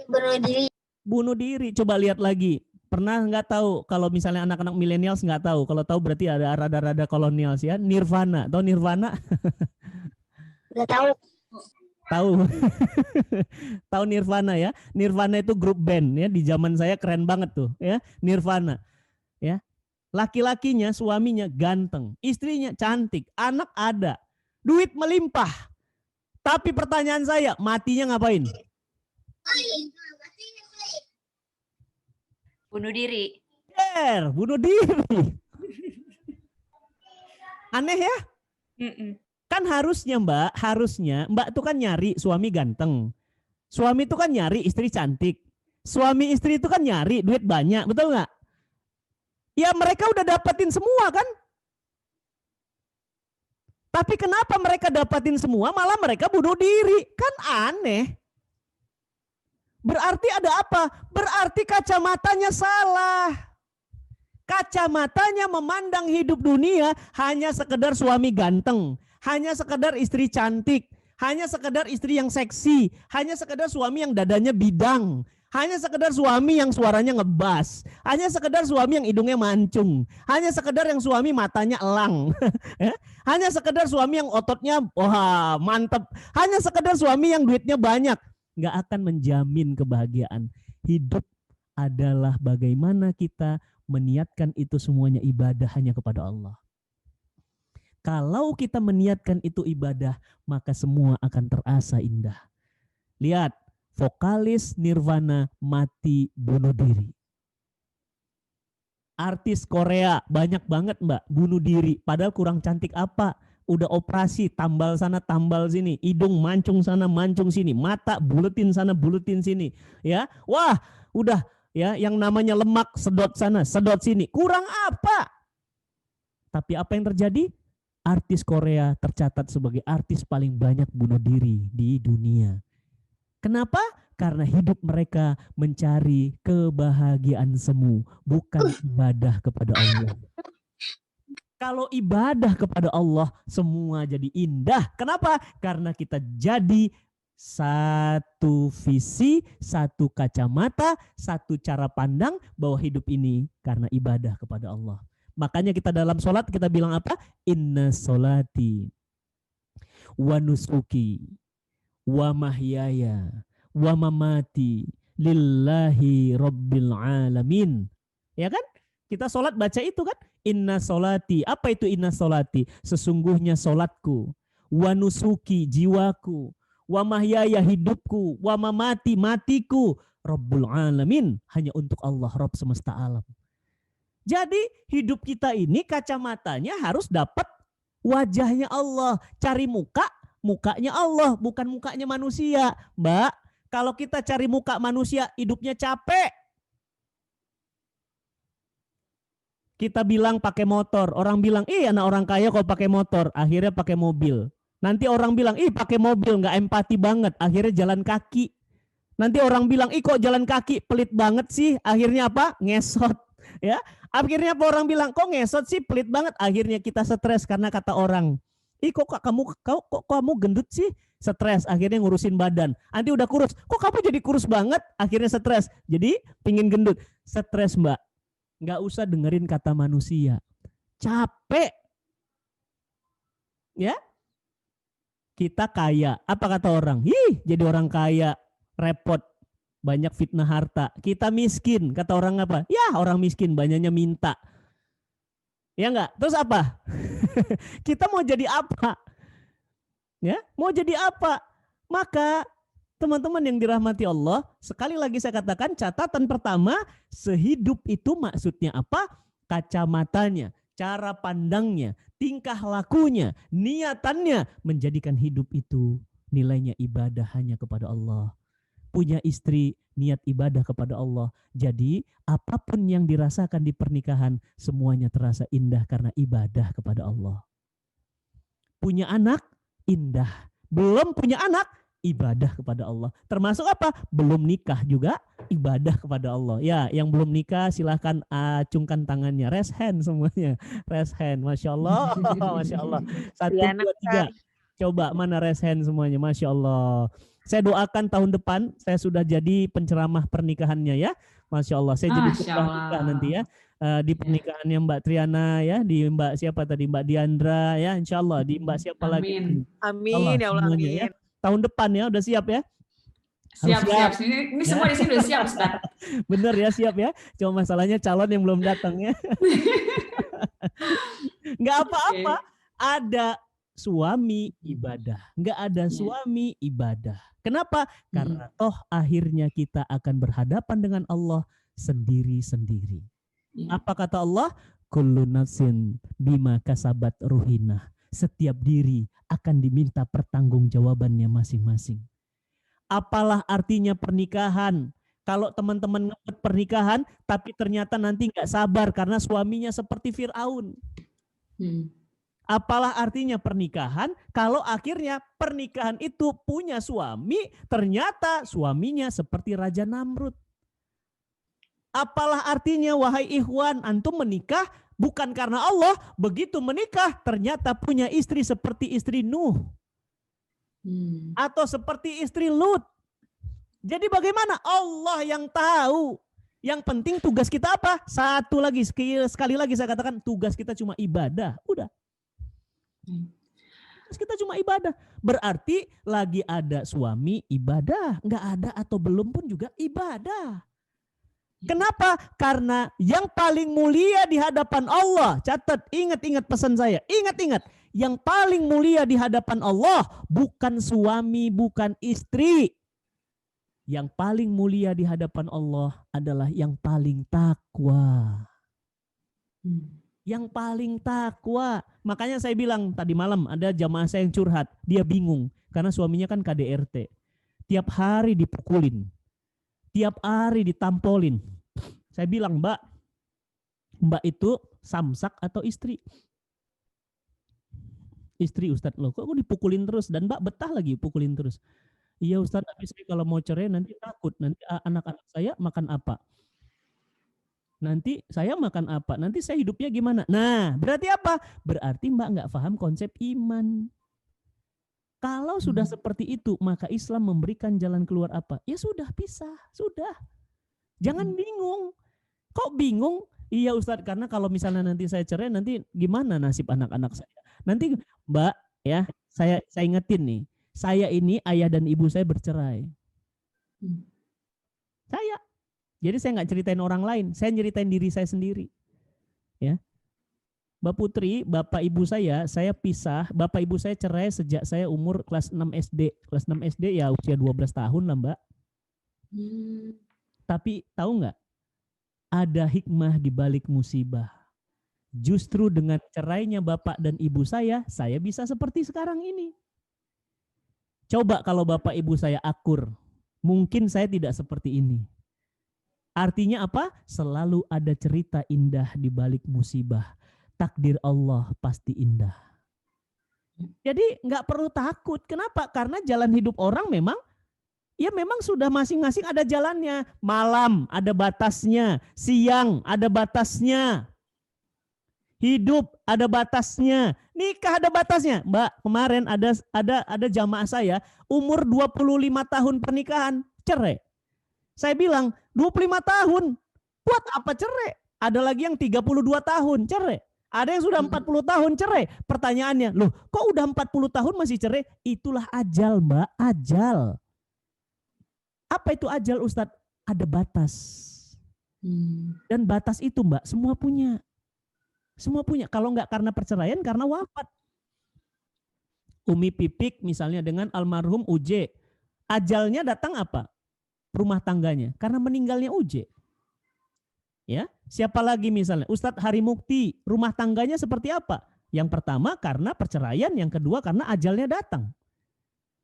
Bunuh diri. Bunuh diri. Coba lihat lagi. Pernah nggak tahu kalau misalnya anak-anak milenials nggak tahu. Kalau tahu berarti ada rada-rada kolonials ya. Nirvana. Tahu Nirvana? Udah tahu. Tahu. Tahu Nirvana ya. Nirvana itu grup band ya. Di zaman saya keren banget tuh ya. Nirvana. Ya. Laki-lakinya, suaminya ganteng. Istrinya cantik. Anak ada. Duit melimpah. Tapi pertanyaan saya, matinya ngapain? Bunuh diri. Bunuh diri. Aneh ya? Kan harusnya Mbak tuh kan nyari suami ganteng. Suami tuh kan nyari istri cantik. Suami istri itu kan nyari duit banyak, betul nggak? Ya mereka udah dapetin semua kan? Tapi kenapa mereka dapetin semua malah mereka bunuh diri? Kan aneh. Berarti ada apa? Berarti kacamatanya salah. Kacamatanya memandang hidup dunia hanya sekedar suami ganteng, hanya sekedar istri cantik, hanya sekedar istri yang seksi, hanya sekedar suami yang dadanya bidang, hanya sekedar suami yang suaranya ngebas, hanya sekedar suami yang hidungnya mancung, hanya sekedar yang suami matanya elang, hanya sekedar suami yang ototnya wah mantep, hanya sekedar suami yang duitnya banyak. Nggak akan menjamin kebahagiaan. Hidup adalah bagaimana kita meniatkan itu semuanya ibadah hanya kepada Allah. Kalau kita meniatkan itu ibadah, maka semua akan terasa indah. Lihat, vokalis Nirvana mati bunuh diri. Artis Korea banyak banget Mbak bunuh diri, padahal kurang cantik apa? Udah operasi, tambal sana, tambal sini, hidung mancung sana, mancung sini, mata buletin sana, buletin sini, ya. Wah, udah ya yang namanya lemak sedot sana, sedot sini. Kurang apa? Tapi apa yang terjadi? Artis Korea tercatat sebagai artis paling banyak bunuh diri di dunia. Kenapa? Karena hidup mereka mencari kebahagiaan semu, bukan ibadah kepada Allah. Kalau ibadah kepada Allah, semua jadi indah. Kenapa? Karena kita jadi satu visi, satu kacamata, satu cara pandang bahwa hidup ini karena ibadah kepada Allah. Makanya kita dalam sholat kita bilang apa? Inna sholati wa nusuki wa mahyaya wa mamati lillahi rabbil alamin. Ya kan? Kita sholat baca itu kan? Inna sholati. Apa itu inna sholati? Sesungguhnya sholatku. Wa nusuki jiwaku. Wa mahyaya hidupku. Wa mamati matiku. Rabbul alamin. Hanya untuk Allah, Rabb semesta alam. Jadi hidup kita ini kacamatanya harus dapat wajahnya Allah. Cari muka, mukanya Allah. Bukan mukanya manusia. Mbak, kalau kita cari muka manusia, hidupnya capek. Kita bilang pakai motor, orang bilang, anak orang kaya kok pakai motor, akhirnya pakai mobil. Nanti orang bilang, pakai mobil nggak empati banget, akhirnya jalan kaki. Nanti orang bilang, kok jalan kaki pelit banget sih, akhirnya apa? Ngesot. Ya, akhirnya apa orang bilang, kok ngesot sih pelit banget, akhirnya kita stres karena kata orang, kok kamu gendut sih, stres, akhirnya ngurusin badan. Nanti udah kurus, kok kamu jadi kurus banget, akhirnya stres, jadi pingin gendut, stres Mbak. Nggak usah dengerin kata manusia. Capek. Ya. Kita kaya. Apa kata orang? Jadi orang kaya. Repot. Banyak fitnah harta. Kita miskin. Kata orang apa? Ya orang miskin banyaknya minta. Ya enggak? Terus apa? Kita mau jadi apa? Ya, mau jadi apa? Maka teman-teman yang dirahmati Allah, sekali lagi saya katakan catatan pertama, sehidup itu maksudnya apa? Kacamatanya, cara pandangnya, tingkah lakunya, niatannya menjadikan hidup itu nilainya ibadah hanya kepada Allah. Punya istri, niat ibadah kepada Allah. Jadi apapun yang dirasakan di pernikahan, semuanya terasa indah karena ibadah kepada Allah. Punya anak, indah. Belum punya anak, ibadah kepada Allah. Termasuk apa? Belum nikah juga ibadah kepada Allah. Ya, yang belum nikah silahkan acungkan tangannya. Raise hand semuanya. Raise hand. Masya Allah. Masya Allah. 1, Ya, 2, 3. Coba mana raise hand semuanya. Masya Allah. Saya doakan tahun depan saya sudah jadi penceramah pernikahannya ya. Masya Allah. Saya jadi khotbah nikah nanti ya. Di pernikahannya Mbak Triana ya, di Mbak siapa tadi, Mbak Diandra ya, insya Allah di Mbak siapa lagi? Amin ya Allah, semuanya, amin. ya. Tahun depan ya, udah siap ya? Siap. Ini semua di sini udah siap, Ustaz. Bener ya, siap ya. Cuma masalahnya calon yang belum datang ya. Nggak apa-apa. Ada suami ibadah, nggak ada suami ibadah. Kenapa? Karena toh akhirnya kita akan berhadapan dengan Allah sendiri-sendiri. Apa kata Allah? Kullu nafsin bima kasabat ruhinah. Setiap diri akan diminta pertanggungjawabannya masing-masing. Apalah artinya pernikahan? Kalau teman-teman ngepet pernikahan, tapi ternyata nanti nggak sabar karena suaminya seperti Fir'aun. Apalah artinya pernikahan kalau akhirnya pernikahan itu punya suami, ternyata suaminya seperti Raja Namrud. Apalah artinya wahai ikhwan, antum menikah bukan karena Allah, begitu menikah ternyata punya istri seperti istri Nuh. Atau seperti istri Lut. Jadi bagaimana? Allah yang tahu. Yang penting tugas kita apa? Satu lagi, sekali lagi saya katakan, tugas kita cuma ibadah. Udah. Tugas kita cuma ibadah. Berarti lagi ada suami ibadah. Nggak ada atau belum pun juga ibadah. Kenapa? Karena yang paling mulia di hadapan Allah, catat, ingat-ingat pesan saya, ingat-ingat, yang paling mulia di hadapan Allah bukan suami, bukan istri. Yang paling mulia di hadapan Allah adalah yang paling takwa. Yang paling takwa. Makanya saya bilang tadi malam ada jamaah saya yang curhat, dia bingung karena suaminya kan KDRT. Tiap hari dipukulin. Tiap hari ditampolin. Saya bilang, Mbak itu samsak atau istri? Istri Ustadz, loh kok dipukulin terus? Dan Mbak betah lagi pukulin terus. Iya Ustadz, tapi saya kalau mau cerai nanti takut. Nanti anak-anak saya makan apa? Nanti saya makan apa? Nanti saya hidupnya gimana? Nah, berarti apa? Berarti Mbak nggak paham konsep iman. Kalau sudah seperti itu, maka Islam memberikan jalan keluar apa? Ya sudah, pisah. Sudah. Jangan bingung. Kok bingung? Iya Ustadz, karena kalau misalnya nanti saya cerai, nanti gimana nasib anak-anak saya? Nanti Mbak, ya saya ingetin nih. Saya ini ayah dan ibu saya bercerai. Saya. Jadi saya nggak ceritain orang lain. Saya ceritain diri saya sendiri. Ya. Mbak Putri, bapak ibu saya pisah, bapak ibu saya cerai sejak saya umur kelas 6 SD. Kelas 6 SD ya usia 12 tahun lah Mbak. Tapi tahu nggak? Ada hikmah di balik musibah. Justru dengan cerainya bapak dan ibu saya bisa seperti sekarang ini. Coba kalau bapak ibu saya akur, mungkin saya tidak seperti ini. Artinya apa? Selalu ada cerita indah di balik musibah. Takdir Allah pasti indah. Jadi nggak perlu takut. Kenapa? Karena jalan hidup orang memang sudah masing-masing ada jalannya. Malam ada batasnya, siang ada batasnya. Hidup ada batasnya, nikah ada batasnya. Mbak, kemarin ada jamaah saya umur 25 tahun pernikahan, cerai. Saya bilang, 25 tahun, buat apa cerai? Ada lagi yang 32 tahun, cerai. Ada yang sudah 40 tahun cerai. Pertanyaannya, loh kok udah 40 tahun masih cerai? Itulah ajal Mbak, ajal. Apa itu ajal Ustadz? Ada batas. Dan batas itu Mbak, semua punya. Semua punya. Kalau nggak karena perceraian, karena wafat. Umi Pipik misalnya dengan almarhum Uje. Ajalnya datang apa? Rumah tangganya. Karena meninggalnya Uje. Ya, siapa lagi misalnya? Ustadz Hari Mukti, rumah tangganya seperti apa? Yang pertama karena perceraian, yang kedua karena ajalnya datang.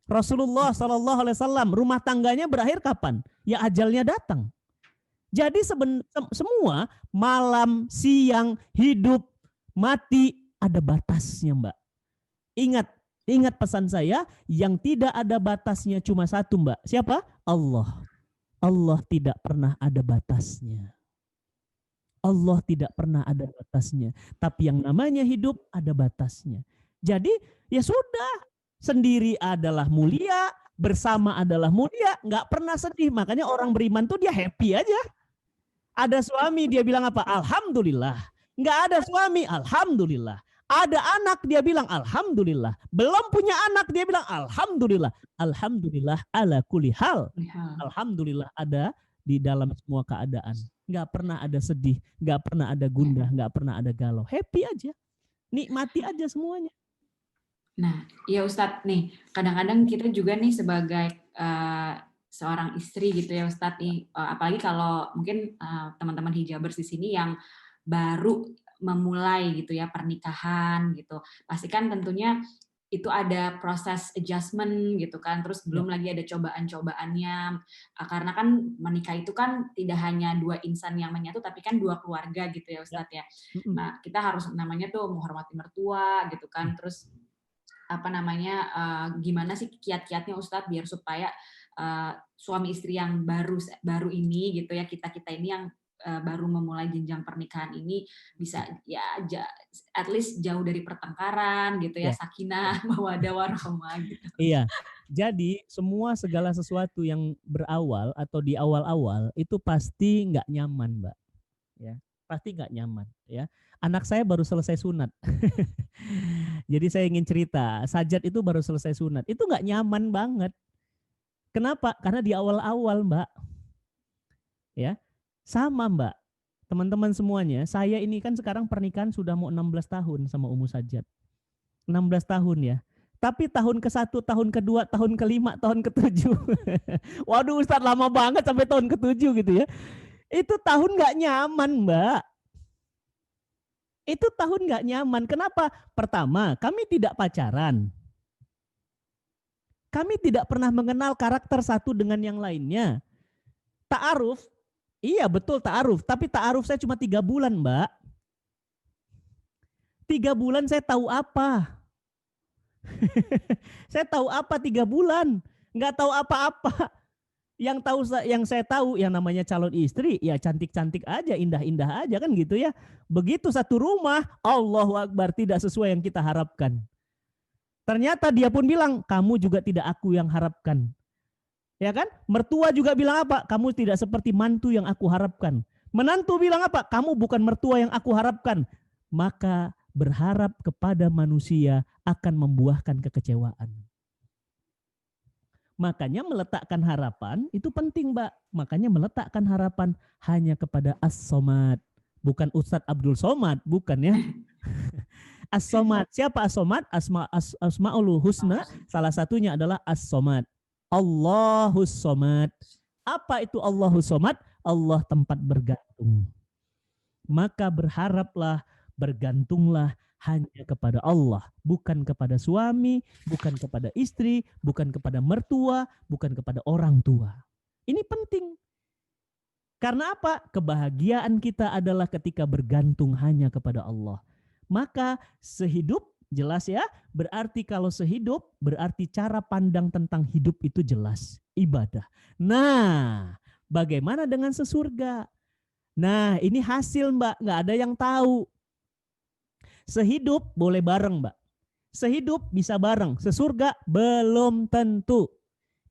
Rasulullah SAW, rumah tangganya berakhir kapan? Ya ajalnya datang. Jadi semua malam, siang, hidup, mati ada batasnya Mbak. Ingat, Ingat pesan saya, yang tidak ada batasnya cuma satu, Mbak. Siapa? Allah. Allah tidak pernah ada batasnya. Allah tidak pernah ada batasnya. Tapi yang namanya hidup ada batasnya. Jadi ya sudah, sendiri adalah mulia, bersama adalah mulia, nggak pernah sedih. Makanya orang beriman tuh dia happy aja. Ada suami dia bilang apa? Alhamdulillah. Nggak ada suami, alhamdulillah. Ada anak dia bilang alhamdulillah. Belum punya anak dia bilang alhamdulillah. Alhamdulillah ala kulli hal. Alhamdulillah ada di dalam semua keadaan. Nggak pernah ada sedih, nggak pernah ada gundah, nggak pernah ada galau. Happy aja. Nikmati aja semuanya. Nah, ya Ustadz nih, kadang-kadang kita juga nih sebagai seorang istri gitu ya Ustadz nih, apalagi kalau mungkin teman-teman hijabers di sini yang baru memulai gitu ya pernikahan gitu, pasti kan tentunya itu ada proses adjustment gitu kan, terus belum lagi ada cobaan-cobaannya, karena kan menikah itu kan tidak hanya dua insan yang menyatu, tapi kan dua keluarga gitu ya Ustadz ya. Nah kita harus namanya tuh menghormati mertua gitu kan, terus apa namanya gimana sih kiat-kiatnya Ustadz biar supaya suami istri yang baru ini gitu ya, kita ini yang baru memulai jenjang pernikahan ini bisa ya at least jauh dari pertengkaran gitu ya, sakinah mawaddah warahmah gitu. Iya. Jadi segala sesuatu yang berawal atau di awal-awal itu pasti nggak nyaman, Mbak. Ya, pasti nggak nyaman. Ya, anak saya baru selesai sunat. Jadi saya ingin cerita, Sajat itu baru selesai sunat. Itu nggak nyaman banget. Kenapa? Karena di awal-awal, Mbak. Ya. Sama Mbak, teman-teman semuanya, saya ini kan sekarang pernikahan sudah mau 16 tahun sama Ummu Sajat. 16 tahun ya. Tapi tahun ke-1, tahun ke-2, tahun ke-5, tahun ke-7. Waduh Ustadz lama banget sampai tahun ke-7 gitu ya. Itu tahun gak nyaman Mbak. Itu tahun gak nyaman. Kenapa? Pertama, kami tidak pacaran. Kami tidak pernah mengenal karakter satu dengan yang lainnya. Ta'aruf. Iya betul ta'aruf, tapi ta'aruf saya cuma 3 bulan Mbak. 3 bulan saya tahu apa? Saya tahu apa 3 bulan? Nggak tahu apa-apa. Yang saya tahu yang namanya calon istri, ya cantik-cantik aja, indah-indah aja kan gitu ya. Begitu satu rumah, Allahu Akbar, tidak sesuai yang kita harapkan. Ternyata dia pun bilang, kamu juga tidak aku yang harapkan. Ya kan? Mertua juga bilang apa? Kamu tidak seperti mantu yang aku harapkan. Menantu bilang apa? Kamu bukan mertua yang aku harapkan. Maka berharap kepada manusia akan membuahkan kekecewaan. Makanya meletakkan harapan itu penting, Mbak. Makanya meletakkan harapan hanya kepada As-Somad. Bukan Ustadz Abdul Somad, bukan ya. As-Somad. Siapa As-Somad? Asma'ul Husna. Salah satunya adalah As-Somad. Allahus Somad. Apa itu Allahus Somad? Allah tempat bergantung. Maka berharaplah, bergantunglah hanya kepada Allah. Bukan kepada suami, bukan kepada istri, bukan kepada mertua, bukan kepada orang tua. Ini penting. Karena apa? Kebahagiaan kita adalah ketika bergantung hanya kepada Allah. Maka sehidup, jelas ya, berarti kalau sehidup, berarti cara pandang tentang hidup itu jelas, ibadah. Nah, bagaimana dengan sesurga? Nah, ini hasil Mbak, nggak ada yang tahu. Sehidup boleh bareng Mbak. Sehidup bisa bareng, sesurga belum tentu.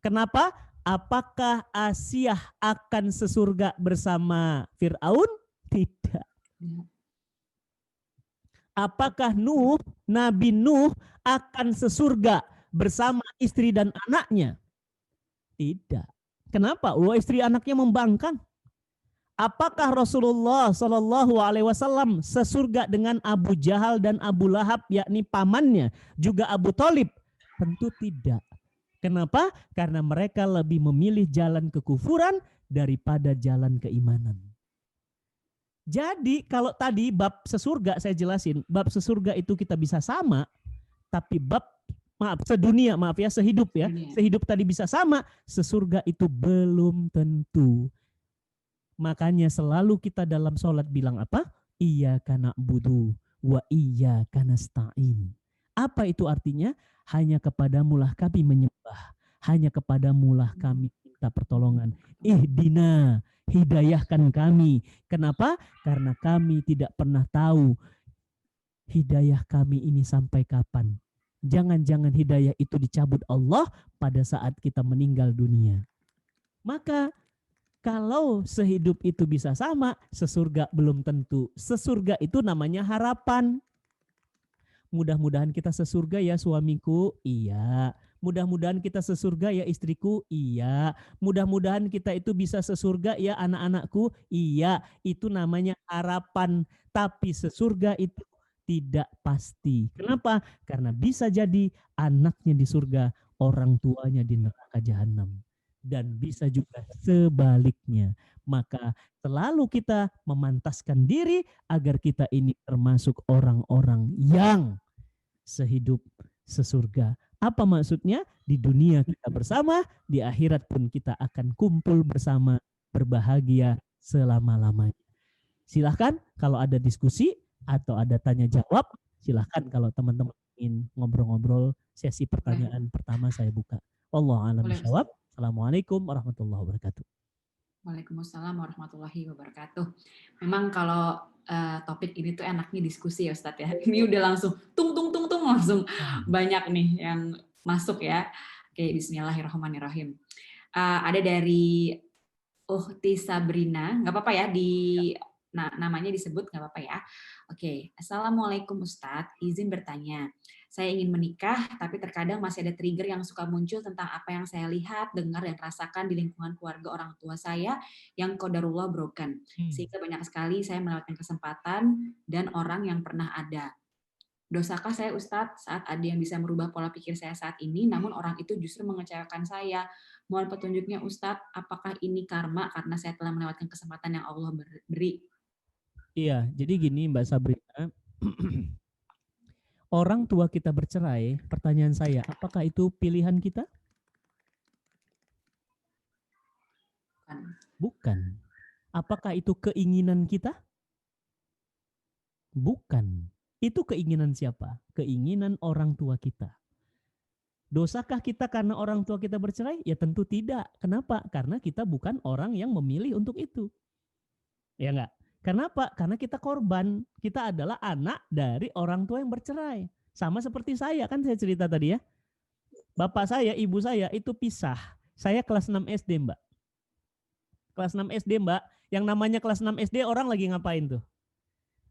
Kenapa? Apakah Asiyah akan sesurga bersama Fir'aun? Tidak. Apakah Nabi Nuh akan sesurga bersama istri dan anaknya? Tidak. Kenapa? Istri anaknya membangkang. Apakah Rasulullah Shallallahu Alaihi Wasallam sesurga dengan Abu Jahal dan Abu Lahab, yakni pamannya, juga Abu Thalib? Tentu tidak. Kenapa? Karena mereka lebih memilih jalan kekufuran daripada jalan keimanan. Jadi kalau tadi bab sesurga saya jelasin, bab sesurga itu kita bisa sama, tapi bab sehidup ya, sehidup tadi bisa sama, sesurga itu belum tentu. Makanya selalu kita dalam sholat bilang apa? Iyyaka na'budu wa iyyaka nasta'in. Apa itu artinya? hanya kepadamulah kami menyembah, hanya kepadamulah kami minta pertolongan. Ihdina, hidayahkan kami. Kenapa? Karena kami tidak pernah tahu hidayah kami ini sampai kapan. Jangan-jangan hidayah itu dicabut Allah pada saat kita meninggal dunia. Maka kalau sehidup itu bisa sama, sesurga belum tentu. Sesurga itu namanya harapan. Mudah-mudahan kita sesurga ya suamiku, iya. Mudah-mudahan kita sesurga ya istriku, iya. Mudah-mudahan kita itu bisa sesurga ya anak-anakku, iya. Itu namanya harapan. Tapi sesurga itu tidak pasti. Kenapa? Karena bisa jadi anaknya di surga, orang tuanya di neraka jahanam. Dan bisa juga sebaliknya. Maka selalu kita memantaskan diri agar kita ini termasuk orang-orang yang sehidup sesurga. Apa maksudnya? Di dunia kita bersama, di akhirat pun kita akan kumpul bersama, berbahagia selama-lamanya. Silahkan kalau ada diskusi atau ada tanya jawab, silahkan kalau teman-teman ingin ngobrol-ngobrol, sesi pertanyaan pertama saya buka. Wallahu a'lam bishawab. Assalamualaikum warahmatullahi wabarakatuh. Waalaikumsalam warahmatullahi wabarakatuh. Memang kalau topik ini tuh enaknya diskusi ya Ustadz ya. Ini udah langsung tung langsung banyak nih yang masuk ya. Oke, bismillahirrahmanirrahim. Ada dari Uhti Sabrina, nggak apa-apa ya namanya disebut nggak apa-apa ya. Oke, Assalamualaikum Ustadz, izin bertanya. Saya ingin menikah, tapi terkadang masih ada trigger yang suka muncul tentang apa yang saya lihat, dengar, dan rasakan di lingkungan keluarga orang tua saya yang qadarullah broken. Sehingga banyak sekali saya melewatkan kesempatan dan orang yang pernah ada. Dosakah saya Ustadz saat ada yang bisa merubah pola pikir saya saat ini, namun orang itu justru mengecewakan saya? Mohon petunjuknya Ustadz, apakah ini karma karena saya telah melewatkan kesempatan yang Allah beri? Iya, jadi gini Mbak Sabrina. Orang tua kita bercerai, pertanyaan saya, apakah itu pilihan kita? Bukan. Apakah itu keinginan kita? Bukan. Itu keinginan siapa? Keinginan orang tua kita. Dosakah kita karena orang tua kita bercerai? Ya tentu tidak. Kenapa? Karena kita bukan orang yang memilih untuk itu. Ya enggak? Kenapa? Karena kita korban. Kita adalah anak dari orang tua yang bercerai. Sama seperti saya, kan saya cerita tadi ya. Bapak saya, ibu saya itu pisah. Saya kelas 6 SD, Mbak. Kelas 6 SD, Mbak. Yang namanya kelas 6 SD orang lagi ngapain tuh?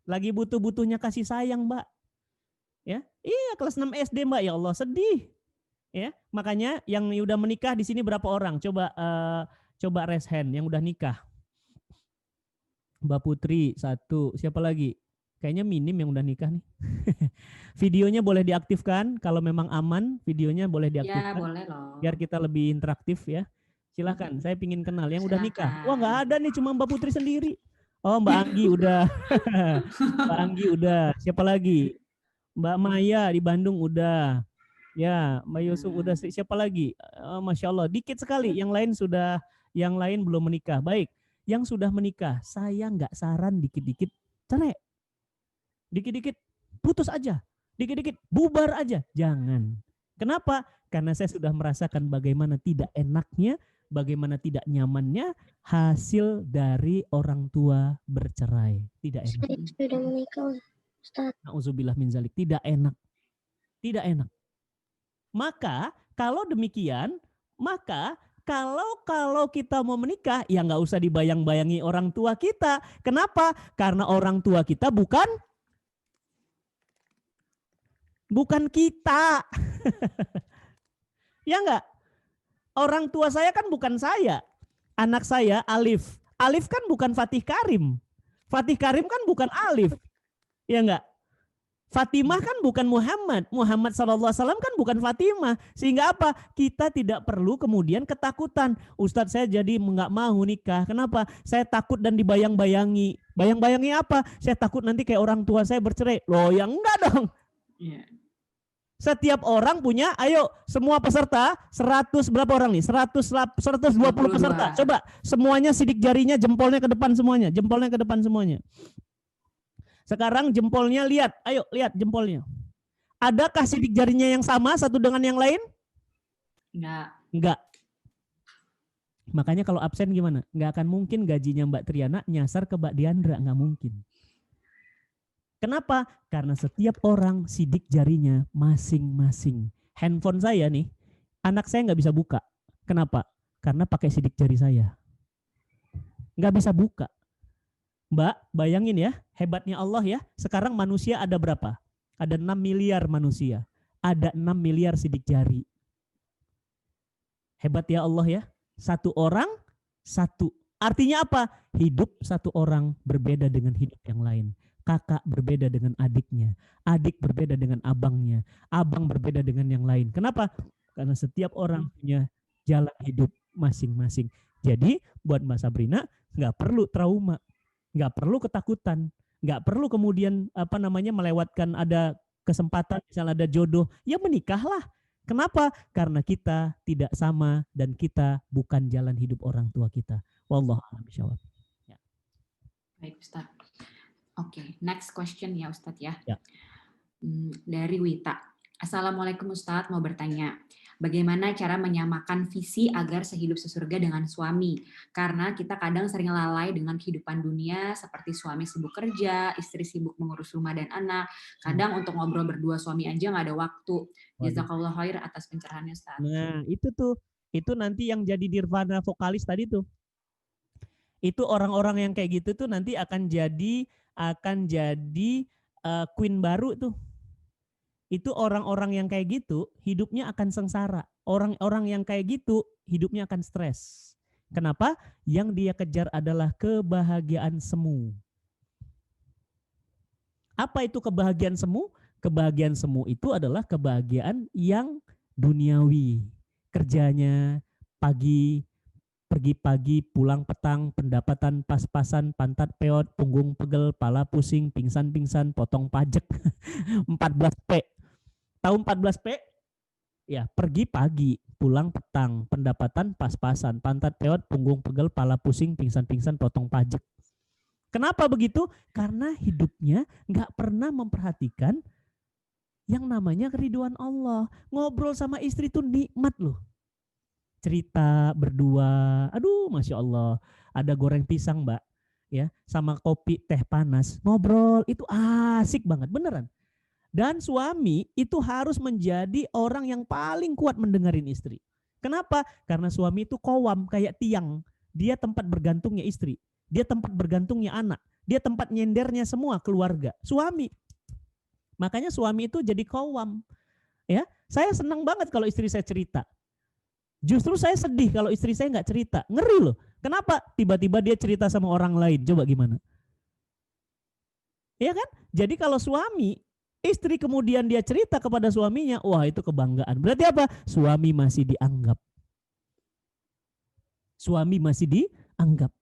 Lagi butuh-butuhnya kasih sayang, Mbak. Ya, iya kelas 6 SD, Mbak. Ya Allah, sedih. Ya, makanya yang udah menikah di sini berapa orang? Coba raise hand yang udah nikah. Mbak Putri 1, siapa lagi? Kayaknya minim yang udah nikah nih. Videonya boleh diaktifkan, kalau memang aman videonya boleh diaktifkan. Ya boleh loh. Biar kita lebih interaktif ya. Silahkan, saya pingin kenal yang udah nikah. Wah nggak ada nih, cuma Mbak Putri sendiri. Oh Mbak Anggi udah. Mbak Anggi udah. Siapa lagi? Mbak Maya di Bandung udah. Ya, Mbak Yusuf udah. Siapa lagi? Masya Allah, dikit sekali. Yang lain sudah, yang lain belum menikah. Baik. Yang sudah menikah, saya nggak saran dikit-dikit cerai. Dikit-dikit putus aja. Dikit-dikit bubar aja. Jangan. Kenapa? Karena saya sudah merasakan bagaimana tidak enaknya, bagaimana tidak nyamannya hasil dari orang tua bercerai. Tidak enak. Sudah menikah, Ustaz. Nauzubillah min zalik. Tidak enak. Tidak enak. Maka kalau demikian, maka kalau kita mau menikah, ya nggak usah dibayang-bayangi orang tua kita. Kenapa? Karena orang tua kita bukan kita. Ya nggak? Orang tua saya kan bukan saya. Anak saya Alif. Alif kan bukan Fatih Karim. Fatih Karim kan bukan Alif. Ya nggak? Fatimah kan bukan Muhammad. Muhammad SAW kan bukan Fatimah. Sehingga apa? Kita tidak perlu kemudian ketakutan. Ustadz saya jadi nggak mau nikah. Kenapa? Saya takut dan dibayang-bayangi. Bayang-bayangi apa? Saya takut nanti kayak orang tua saya bercerai. Loh ya enggak dong. Yeah. Setiap orang punya, ayo semua peserta 100 berapa orang nih? 120 peserta. Coba semuanya sidik jarinya, jempolnya ke depan semuanya. Jempolnya ke depan semuanya. Sekarang jempolnya lihat, ayo lihat jempolnya. Adakah sidik jarinya yang sama satu dengan yang lain? Enggak. Enggak. Makanya kalau absen gimana? Enggak akan mungkin gajinya Mbak Triana nyasar ke Mbak Diandra, enggak mungkin. Kenapa? Karena setiap orang sidik jarinya masing-masing. Handphone saya nih, anak saya nggak bisa buka. Kenapa? Karena pakai sidik jari saya. Nggak bisa buka. Mbak, bayangin ya, hebatnya Allah ya. Sekarang manusia ada berapa? Ada 6 miliar manusia. Ada 6 miliar sidik jari. Hebat ya Allah ya. Satu orang, satu. Artinya apa? Hidup satu orang berbeda dengan hidup yang lain. Kakak berbeda dengan adiknya. Adik berbeda dengan abangnya. Abang berbeda dengan yang lain. Kenapa? Karena setiap orang punya jalan hidup masing-masing. Jadi buat Mbak Sabrina nggak perlu trauma, nggak perlu ketakutan, nggak perlu kemudian melewatkan ada kesempatan, misalnya ada jodoh, ya menikahlah. Kenapa? Karena kita tidak sama dan kita bukan jalan hidup orang tua kita. Wallahu a'lam bishawab. Ya. Baik, Ustaz. Oke, next question ya Ustadz ya. Ya. Dari Wita. Assalamualaikum Ustadz, mau bertanya. Bagaimana cara menyamakan visi agar sehidup sesurga dengan suami? Karena kita kadang sering lalai dengan kehidupan dunia, seperti suami sibuk kerja, istri sibuk mengurus rumah dan anak. Kadang untuk ngobrol berdua suami aja nggak ada waktu. Jazakallah khair atas pencerahannya Ustadz. Nah, itu tuh. Itu nanti yang jadi nirvana vokalis tadi tuh. Itu orang-orang yang kayak gitu tuh nanti akan jadi queen baru tuh. Itu orang-orang yang kayak gitu hidupnya akan sengsara. Orang-orang yang kayak gitu hidupnya akan stres. Kenapa? Yang dia kejar adalah kebahagiaan semu. Apa itu kebahagiaan semu? Kebahagiaan semu itu adalah kebahagiaan yang duniawi. Kerjanya pergi pagi, pulang petang, pendapatan pas-pasan, pantat peot, punggung pegel, pala pusing, pingsan-pingsan, potong pajak. 14P. Tahu 14P? Ya, pergi pagi, pulang petang, pendapatan pas-pasan, pantat peot, punggung pegel, pala pusing, pingsan-pingsan, potong pajak. Kenapa begitu? Karena hidupnya nggak pernah memperhatikan yang namanya keriduan Allah. Ngobrol sama istri itu nikmat loh. Cerita berdua, aduh Masya Allah, ada goreng pisang Mbak, ya, sama kopi teh panas, ngobrol itu asik banget, beneran. Dan suami itu harus menjadi orang yang paling kuat mendengarin istri. Kenapa? Karena suami itu qawwam, kayak tiang, dia tempat bergantungnya istri, dia tempat bergantungnya anak, dia tempat nyendernya semua keluarga, suami. Makanya suami itu jadi qawwam. Ya, saya senang banget kalau istri saya cerita. Justru saya sedih kalau istri saya nggak cerita. Ngeri loh. Kenapa? Tiba-tiba dia cerita sama orang lain. Coba gimana? Ya kan? Jadi kalau suami, istri kemudian dia cerita kepada suaminya, wah itu kebanggaan. Berarti apa? Suami masih dianggap. Suami masih dianggap.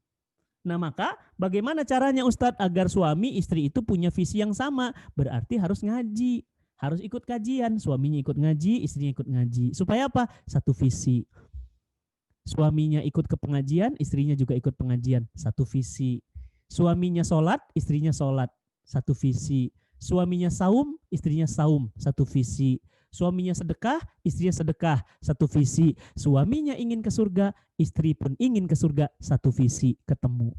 Nah maka bagaimana caranya Ustadz agar suami istri itu punya visi yang sama? Berarti harus ngaji. Harus ikut kajian, suaminya ikut ngaji, istrinya ikut ngaji. Supaya apa? Satu visi. Suaminya ikut ke pengajian, istrinya juga ikut pengajian. Satu visi. Suaminya sholat, istrinya sholat. Satu visi. Suaminya saum, istrinya saum. Satu visi. Suaminya sedekah, istrinya sedekah. Satu visi. Suaminya ingin ke surga, istri pun ingin ke surga. Satu visi, ketemu.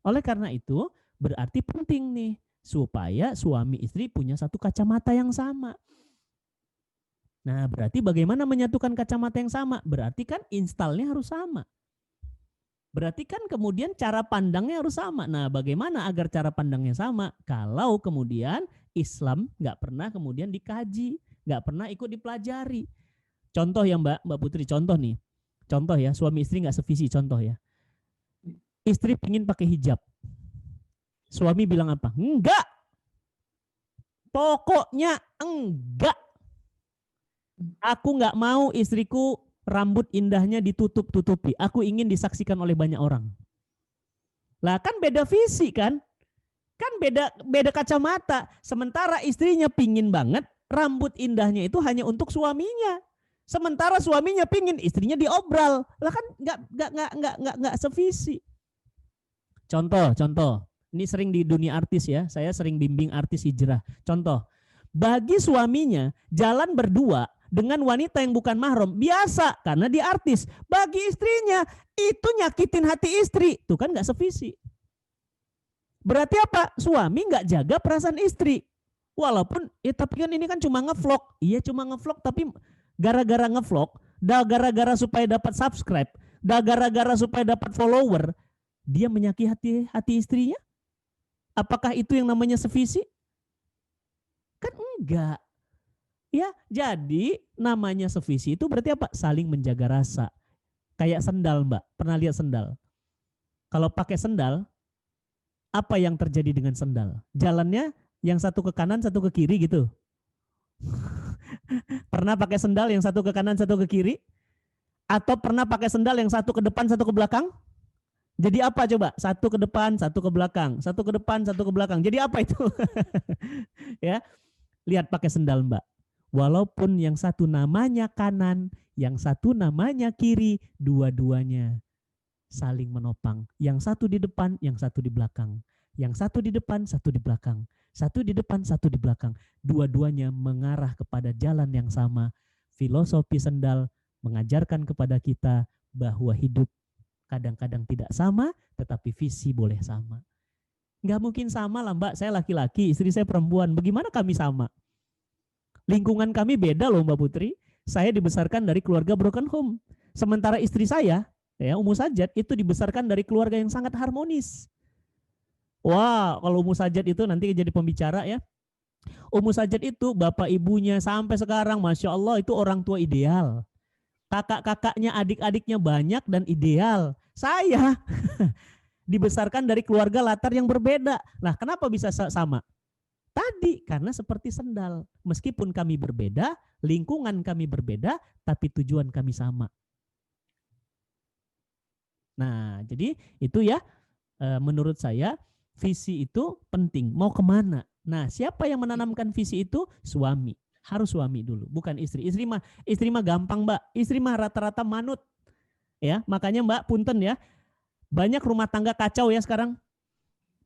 Oleh karena itu, berarti penting nih supaya suami istri punya satu kacamata yang sama. Nah, berarti bagaimana menyatukan kacamata yang sama? Berarti kan installnya harus sama. Berarti kan kemudian cara pandangnya harus sama. Nah, bagaimana agar cara pandangnya sama? Kalau kemudian Islam nggak pernah kemudian dikaji, nggak pernah ikut dipelajari. Contoh ya Mbak Putri, contoh nih. Contoh ya, suami istri nggak sevisi, contoh ya. Istri pengen pakai hijab. Suami bilang apa? Enggak. Pokoknya enggak. Aku nggak mau istriku rambut indahnya ditutup-tutupi. Aku ingin disaksikan oleh banyak orang. Lah kan beda visi kan? Kan beda kacamata. Sementara istrinya pingin banget rambut indahnya itu hanya untuk suaminya. Sementara suaminya pingin istrinya diobral. Lah kan nggak sevisi. Contoh. Ini sering di dunia artis ya. Saya sering bimbing artis hijrah. Contoh. Bagi suaminya, jalan berdua dengan wanita yang bukan mahram biasa karena dia artis. Bagi istrinya, itu nyakitin hati istri. Tuh kan nggak sevisi. Berarti apa? Suami nggak jaga perasaan istri. Walaupun, tapi kan ini kan cuma ngevlog. Iya cuma ngevlog, tapi gara-gara ngevlog, gara-gara supaya dapat subscribe, gara-gara supaya dapat follower, dia menyakiti hati istrinya? Apakah itu yang namanya sevisi? Kan enggak. Ya, jadi namanya sevisi itu berarti apa? Saling menjaga rasa. Kayak sendal, Mbak. Pernah lihat sendal? Kalau pakai sendal, apa yang terjadi dengan sendal? Jalannya yang satu ke kanan, satu ke kiri gitu. Pernah pakai sendal yang satu ke kanan, satu ke kiri? Atau pernah pakai sendal yang satu ke depan, satu ke belakang? Jadi apa coba? Satu ke depan, satu ke belakang. Satu ke depan, satu ke belakang. Jadi apa itu? Ya, lihat pakai sendal, Mbak. Walaupun yang satu namanya kanan, yang satu namanya kiri, dua-duanya saling menopang. Yang satu di depan, yang satu di belakang. Yang satu di depan, satu di belakang. Satu di depan, satu di belakang. Dua-duanya mengarah kepada jalan yang sama. Filosofi sendal mengajarkan kepada kita bahwa hidup kadang-kadang tidak sama, tetapi visi boleh sama. Nggak mungkin sama lah, Mbak. Saya laki-laki, istri saya perempuan. Bagaimana kami sama? Lingkungan kami beda loh, Mbak Putri. Saya dibesarkan dari keluarga broken home. Sementara istri saya, ya Ummu Sajat, itu dibesarkan dari keluarga yang sangat harmonis. Wah, kalau Ummu Sajat itu nanti jadi pembicara ya. Ummu Sajat itu bapak ibunya sampai sekarang, Masya Allah, itu orang tua ideal. Kakak-kakaknya, adik-adiknya banyak dan ideal. Saya dibesarkan dari keluarga latar yang berbeda. Nah, kenapa bisa sama? Tadi karena seperti sendal. Meskipun kami berbeda, lingkungan kami berbeda, tapi tujuan kami sama. Nah, jadi itu ya menurut saya visi itu penting. Mau kemana? Nah, siapa yang menanamkan visi itu? Suami. Harus suami dulu, bukan istri. Istri mah gampang, Mbak. Istri mah rata-rata manut. Ya, makanya Mbak, punten ya. Banyak rumah tangga kacau ya sekarang.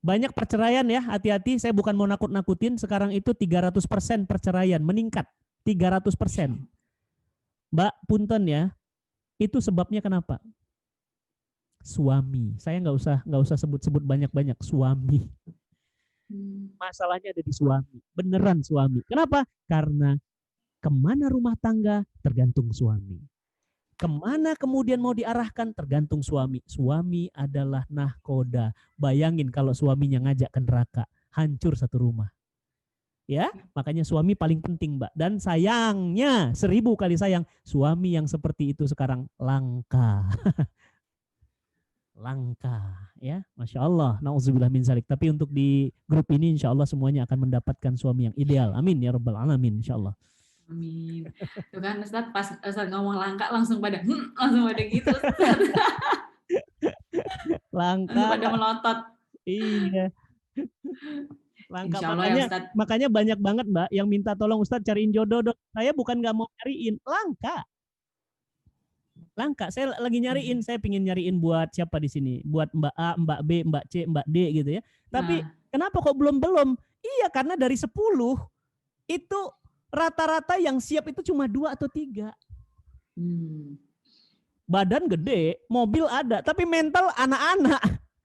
Banyak perceraian ya, hati-hati. Saya bukan mau nakut-nakutin. Sekarang itu 300% perceraian meningkat. 300%. Mbak, punten ya. Itu sebabnya kenapa? Suami. Saya nggak usah sebut-sebut banyak-banyak. Suami. Masalahnya ada di suami. Beneran suami. Kenapa? Karena kemana rumah tangga tergantung suami. Kemana kemudian mau diarahkan tergantung suami. Suami adalah nahkoda. Bayangin kalau suaminya ngajak ke neraka. Hancur satu rumah. Ya, makanya suami paling penting, Mbak. Dan sayangnya, 1000 kali sayang, suami yang seperti itu sekarang langka. Langka, ya, Masya Allah. Na'udzubillah min zalik. Tapi untuk di grup ini insya Allah semuanya akan mendapatkan suami yang ideal. Amin ya rabbal alamin, insya Allah. Amin. Tuh kan Ustadz, pas Ustadz ngomong langka langsung pada gitu. Langka. Langsung pada melotot. Iya. Langka. Ya, makanya banyak banget Mbak yang minta tolong Ustadz cariin jodoh dong. Saya bukan nggak mau nyariin, langka. Saya lagi nyariin, saya pingin nyariin buat siapa di sini? Buat Mbak A, Mbak B, Mbak C, Mbak D gitu ya. Tapi kenapa kok belum? Iya, karena dari 10 itu rata-rata yang siap itu cuma 2 atau 3. Badan gede, mobil ada, tapi mental anak-anak.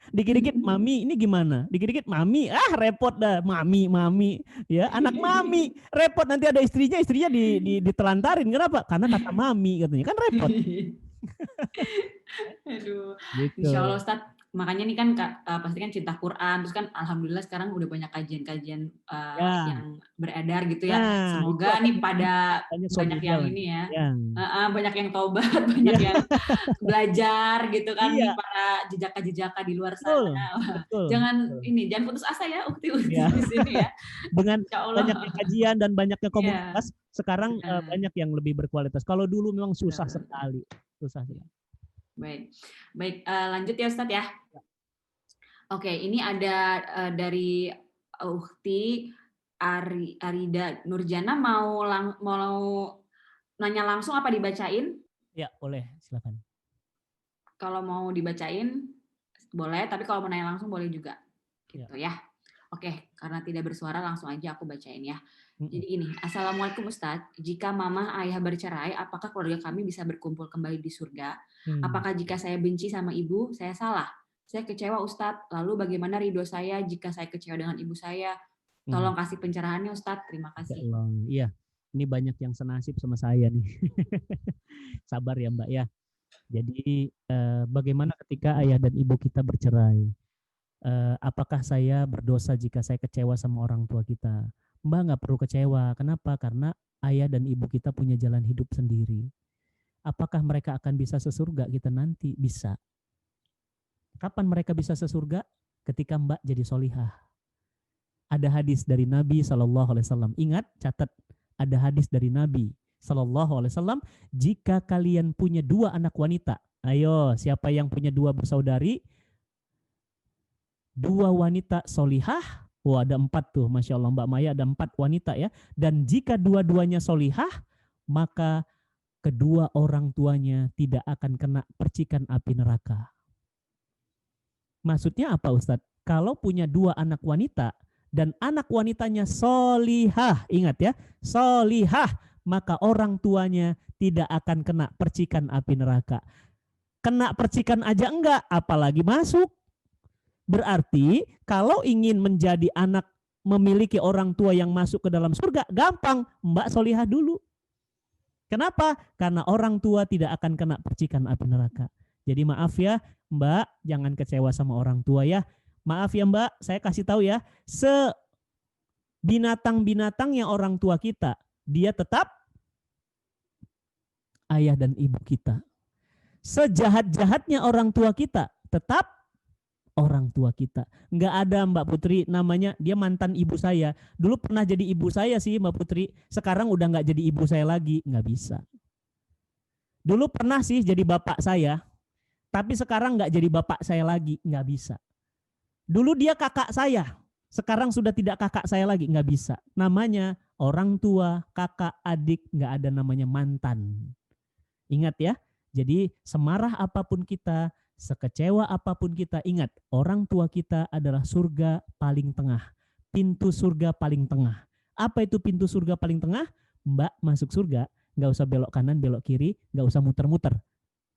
Dikit-dikit mami, ini gimana? Dikit-dikit mami, repot dah. Mami, ya anak mami, repot nanti ada istrinya ditelantarin. Kenapa? Karena kata mami katanya, kan repot. Aduh, gitu. Insya Allah Ustadz, makanya nih kan pasti kan cinta Quran, terus kan alhamdulillah sekarang udah banyak kajian-kajian yang beredar gitu ya. Semoga nih pada banyak yang ini ya, banyak yang taubat, banyak yang belajar gitu kan nih para jejaka-jejaka di luar sana. Betul. Jangan putus asa ya ukti-ukti di sini ya. Dengan banyaknya kajian dan banyaknya komunitas, sekarang banyak yang lebih berkualitas. Kalau dulu memang susah sekali. Baik, lanjut ya Ustadz ya. Oke, ini ada dari Ukti Arida Nurjana mau nanya langsung apa dibacain? Ya, boleh, silakan. Kalau mau dibacain boleh, tapi kalau mau nanya langsung boleh juga. Gitu ya. Oke, karena tidak bersuara langsung aja aku bacain ya. Mm-mm. Jadi ini, Assalamualaikum Ustadz. Jika mama ayah bercerai, apakah keluarga kami bisa berkumpul kembali di surga? Apakah jika saya benci sama ibu, saya salah? Saya kecewa Ustadz. Lalu bagaimana ridho saya jika saya kecewa dengan ibu saya? Tolong kasih pencerahannya Ustadz. Terima Ya kasih. Allah. Iya, ini banyak yang senasib sama saya nih. Sabar ya Mbak ya. Jadi bagaimana ketika ayah dan ibu kita bercerai? Apakah saya berdosa jika saya kecewa sama orang tua kita? Mbak nggak perlu kecewa. Kenapa? Karena ayah dan ibu kita punya jalan hidup sendiri. Apakah mereka akan bisa sesurga kita nanti? Bisa. Kapan mereka bisa sesurga? Ketika Mbak jadi solihah. Ada hadis dari Nabi SAW. Ingat, catat. Ada hadis dari Nabi SAW. Jika kalian punya 2 anak wanita. Ayo, siapa yang punya 2 bersaudari? 2 wanita solihah. Wah, ada 4 tuh. Masya Allah, Mbak Maya ada 4 wanita ya. Dan jika dua-duanya solihah, maka kedua orang tuanya tidak akan kena percikan api neraka. Maksudnya apa Ustadz? Kalau punya 2 anak wanita dan anak wanitanya solihah, ingat ya, solihah, maka orang tuanya tidak akan kena percikan api neraka. Kena percikan aja enggak, apalagi masuk. Berarti kalau ingin menjadi anak memiliki orang tua yang masuk ke dalam surga, gampang, Mbak solihah dulu. Kenapa? Karena orang tua tidak akan kena percikan api neraka. Jadi maaf ya Mbak, jangan kecewa sama orang tua ya. Maaf ya Mbak, saya kasih tahu ya, sebinatang-binatangnya orang tua kita, dia tetap ayah dan ibu kita. Sejahat-jahatnya orang tua kita, tetap orang tua kita. Nggak ada Mbak Putri namanya dia mantan ibu saya. Dulu pernah jadi ibu saya sih Mbak Putri. Sekarang udah nggak jadi ibu saya lagi. Nggak bisa. Dulu pernah sih jadi bapak saya. Tapi sekarang nggak jadi bapak saya lagi. Nggak bisa. Dulu dia kakak saya. Sekarang sudah tidak kakak saya lagi. Nggak bisa. Namanya orang tua, kakak, adik. Nggak ada namanya mantan. Ingat ya. Jadi semarah apapun kita, sekecewa apapun kita, ingat orang tua kita adalah surga paling tengah. Pintu surga paling tengah. Apa itu pintu surga paling tengah? Mbak masuk surga, nggak usah belok kanan, belok kiri, nggak usah muter-muter.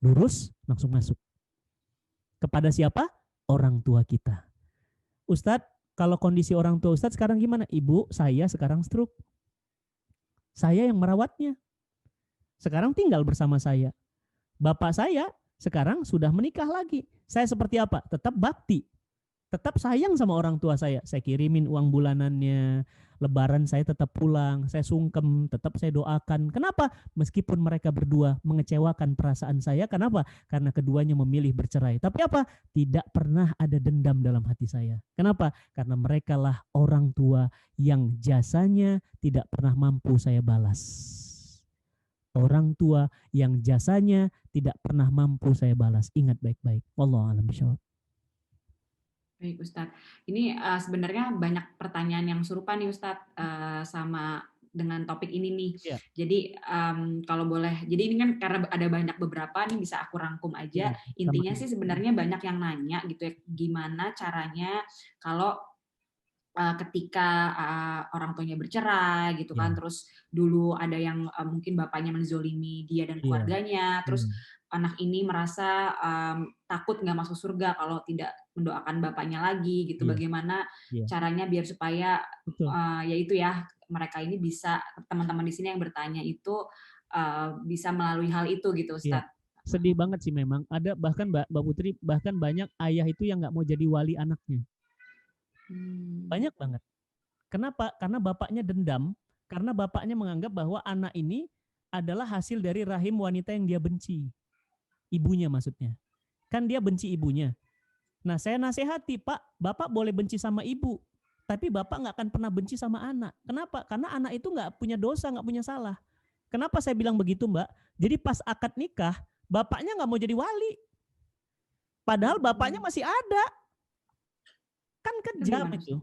Lurus, langsung masuk. Kepada siapa? Orang tua kita. Ustadz, kalau kondisi orang tua Ustadz sekarang gimana? Ibu saya sekarang stroke. Saya yang merawatnya. Sekarang tinggal bersama saya. Bapak saya sekarang sudah menikah lagi. Saya seperti apa? Tetap bakti. Tetap sayang sama orang tua saya. Saya kirimin uang bulanannya. Lebaran saya tetap pulang. Saya sungkem. Tetap saya doakan. Kenapa? Meskipun mereka berdua mengecewakan perasaan saya. Kenapa? Karena keduanya memilih bercerai. Tapi apa? Tidak pernah ada dendam dalam hati saya. Kenapa? Karena mereka lah orang tua yang jasanya tidak pernah mampu saya balas. Orang tua yang jasanya tidak pernah mampu saya balas. Ingat baik-baik. Wallahu a'lam bishawab. Baik Ustadz. Ini sebenarnya banyak pertanyaan yang serupa nih Ustadz sama dengan topik ini nih. Ya. Jadi kalau boleh, jadi ini kan karena ada banyak beberapa nih bisa aku rangkum aja. Ya, Intinya sih sebenarnya banyak yang nanya gitu ya, gimana caranya kalau ketika orang tuanya bercerai gitu kan, terus dulu ada yang mungkin bapaknya menzolimi dia dan keluarganya, terus anak ini merasa takut nggak masuk surga kalau tidak mendoakan bapaknya lagi gitu. Bagaimana caranya biar supaya ya itu ya, mereka ini bisa, teman-teman di sini yang bertanya itu bisa melalui hal itu gitu Ustadz. Sedih banget sih memang. Ada bahkan Mbak Putri, bahkan banyak ayah itu yang nggak mau jadi wali anaknya. Banyak banget. Kenapa? Karena bapaknya dendam, karena bapaknya menganggap bahwa anak ini adalah hasil dari rahim wanita yang dia benci. Ibunya maksudnya. Kan dia benci ibunya. Nah saya nasihati, Pak, Bapak boleh benci sama ibu, tapi Bapak nggak akan pernah benci sama anak. Kenapa? Karena anak itu nggak punya dosa, nggak punya salah. Kenapa saya bilang begitu Mbak? Jadi pas akad nikah, bapaknya nggak mau jadi wali. Padahal bapaknya masih ada. Kan kejam itu.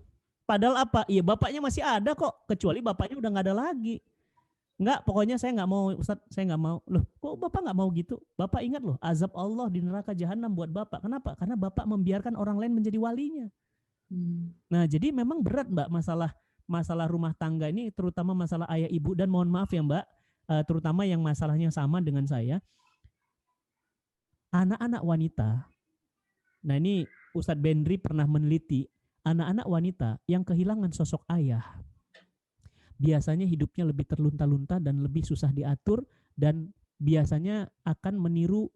Padahal apa? Iya bapaknya masih ada kok. Kecuali bapaknya udah nggak ada lagi. Enggak, pokoknya saya nggak mau Ustadz, saya nggak mau. Loh, kok Bapak nggak mau gitu? Bapak ingat loh, azab Allah di neraka jahanam buat Bapak. Kenapa? Karena Bapak membiarkan orang lain menjadi walinya. Nah, jadi memang berat Mbak masalah rumah tangga ini, terutama masalah ayah ibu, dan mohon maaf ya Mbak, terutama yang masalahnya sama dengan saya, anak-anak wanita. Nah, ini Ustadz Bendri pernah meneliti anak-anak wanita yang kehilangan sosok ayah. Biasanya hidupnya lebih terlunta-lunta dan lebih susah diatur, dan biasanya akan meniru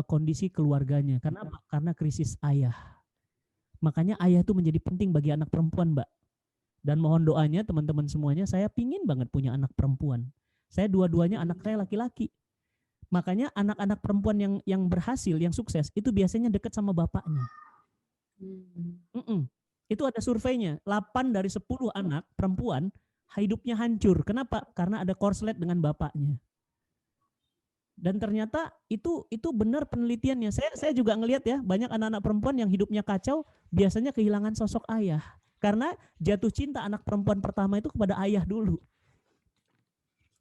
kondisi keluarganya. Karena apa? Karena krisis ayah. Makanya ayah itu menjadi penting bagi anak perempuan, Mbak. Dan mohon doanya teman-teman semuanya, saya pingin banget punya anak perempuan. Saya dua-duanya anak saya laki-laki. Makanya anak-anak perempuan yang berhasil, yang sukses, itu biasanya dekat sama bapaknya. Itu ada surveinya, 8 dari 10 anak perempuan hidupnya hancur. Kenapa? Karena ada korslet dengan bapaknya. Dan ternyata itu benar penelitiannya. Saya juga ngelihat ya, banyak anak-anak perempuan yang hidupnya kacau biasanya kehilangan sosok ayah. Karena jatuh cinta anak perempuan pertama itu kepada ayah dulu.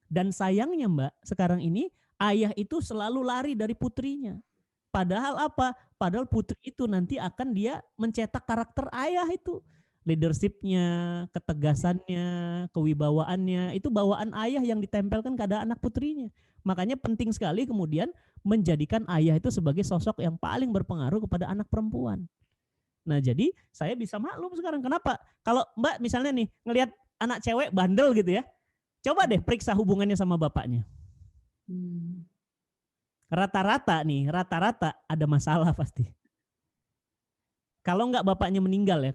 Dan sayangnya Mbak, sekarang ini ayah itu selalu lari dari putrinya. Padahal apa? Padahal putri itu nanti akan dia mencetak karakter ayah itu. Leadership-nya, ketegasannya, kewibawaannya, itu bawaan ayah yang ditempelkan ke anak putrinya. Makanya penting sekali kemudian menjadikan ayah itu sebagai sosok yang paling berpengaruh kepada anak perempuan. Nah, jadi saya bisa maklum sekarang. Kenapa? Kalau Mbak misalnya nih ngelihat anak cewek bandel gitu ya, coba deh periksa hubungannya sama bapaknya. Rata-rata ada masalah pasti. Kalau nggak bapaknya meninggal ya,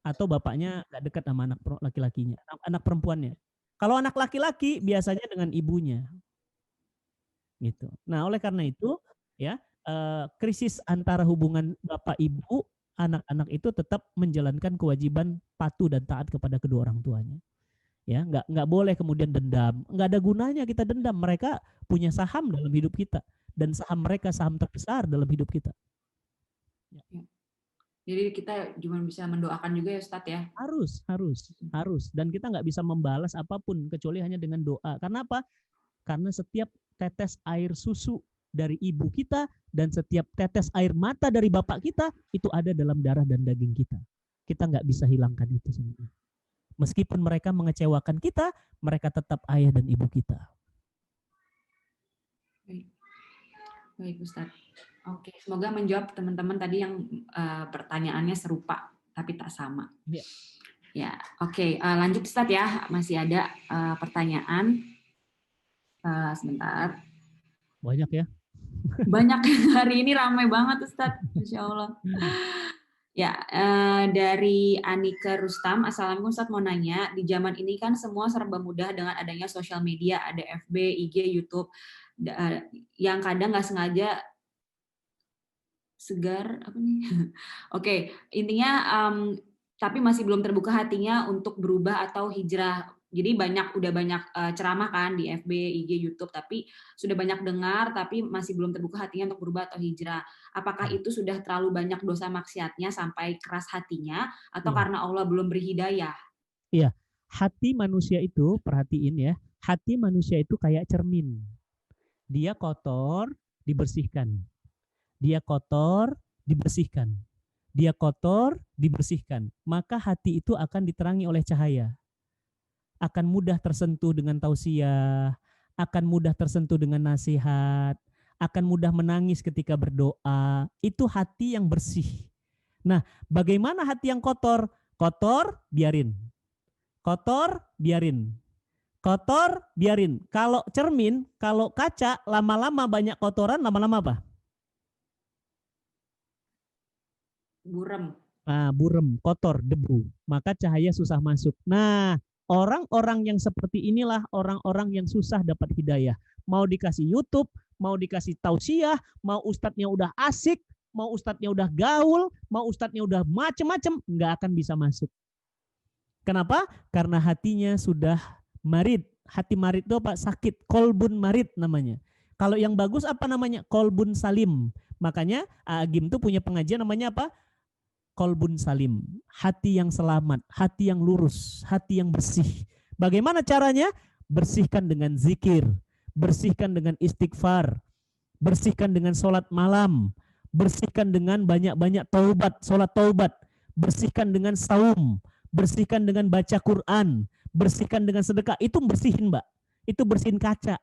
atau bapaknya nggak dekat sama anak laki-lakinya, anak perempuannya. Kalau anak laki-laki biasanya dengan ibunya, gitu. Nah, oleh karena itu ya, krisis antara hubungan bapak ibu, anak-anak itu tetap menjalankan kewajiban patuh dan taat kepada kedua orang tuanya. Ya, nggak boleh kemudian dendam. Nggak ada gunanya kita dendam. Mereka punya saham dalam hidup kita, dan saham mereka saham terbesar dalam hidup kita. Ya. Jadi kita cuma bisa mendoakan juga ya Ustadz ya? Harus. Dan kita nggak bisa membalas apapun kecuali hanya dengan doa. Karena apa? Karena setiap tetes air susu dari ibu kita dan setiap tetes air mata dari bapak kita itu ada dalam darah dan daging kita. Kita nggak bisa hilangkan itu semua. Meskipun mereka mengecewakan kita, mereka tetap ayah dan ibu kita. Baik Ustadz. Oke, semoga menjawab teman-teman tadi yang pertanyaannya serupa tapi tak sama. Ya, oke. Lanjut Ustadz ya, masih ada pertanyaan. Sebentar. Banyak ya? Banyak hari ini ramai banget Ustadz, Masya Allah. Ya, dari Anika Rustam, Assalamualaikum Ustadz, mau nanya, di zaman ini kan semua serba mudah dengan adanya sosial media, ada FB, IG, YouTube, yang kadang nggak sengaja Oke, intinya tapi masih belum terbuka hatinya untuk berubah atau hijrah. Jadi udah banyak ceramah kan di FB, IG, YouTube, tapi sudah banyak dengar tapi masih belum terbuka hatinya untuk berubah atau hijrah. Apakah itu sudah terlalu banyak dosa maksiatnya sampai keras hatinya atau karena Allah belum beri hidayah? Iya, hati manusia itu, perhatiin ya, hati manusia itu kayak cermin. Dia kotor, dibersihkan. Dia kotor, dibersihkan. Dia kotor, dibersihkan. Maka hati itu akan diterangi oleh cahaya. Akan mudah tersentuh dengan tausiah, akan mudah tersentuh dengan nasihat, akan mudah menangis ketika berdoa. Itu hati yang bersih. Nah, bagaimana hati yang kotor? Kotor, biarin. Kotor, biarin. Kotor, biarin. Kalau cermin, kalau kaca, lama-lama banyak kotoran, lama-lama apa? Burem. Burem, kotor, debu. Maka cahaya susah masuk. Nah, orang-orang yang seperti inilah orang-orang yang susah dapat hidayah. Mau dikasih YouTube, mau dikasih tausiah, mau ustadznya udah asik, mau ustadznya udah gaul, mau ustadznya udah macem-macem, nggak akan bisa masuk. Kenapa? Karena hatinya sudah marid. Hati marid itu apa? Sakit. Kolbun marid namanya. Kalau yang bagus apa namanya? Kolbun salim. Makanya Agim tuh punya pengajian namanya apa? Kolbun salim, hati yang selamat, hati yang lurus, hati yang bersih. Bagaimana caranya? Bersihkan dengan zikir, bersihkan dengan istighfar, bersihkan dengan sholat malam, bersihkan dengan banyak-banyak taubat, sholat taubat, bersihkan dengan saum, bersihkan dengan baca Quran, bersihkan dengan sedekah. Itu bersihin, Mbak. Itu bersihin kaca.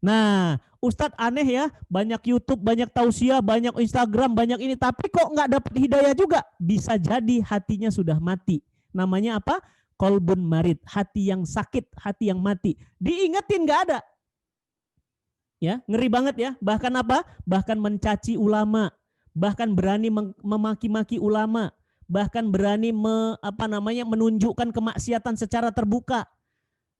Nah, Ustadz aneh ya, banyak YouTube, banyak tausiah, banyak Instagram, banyak ini, tapi kok nggak dapat hidayah juga? Bisa jadi hatinya sudah mati. Namanya apa? Kolbun marid, hati yang sakit, hati yang mati. Diingetin nggak ada. Ya, ngeri banget ya. Bahkan apa? Bahkan mencaci ulama, bahkan berani memaki-maki ulama, bahkan berani menunjukkan kemaksiatan secara terbuka.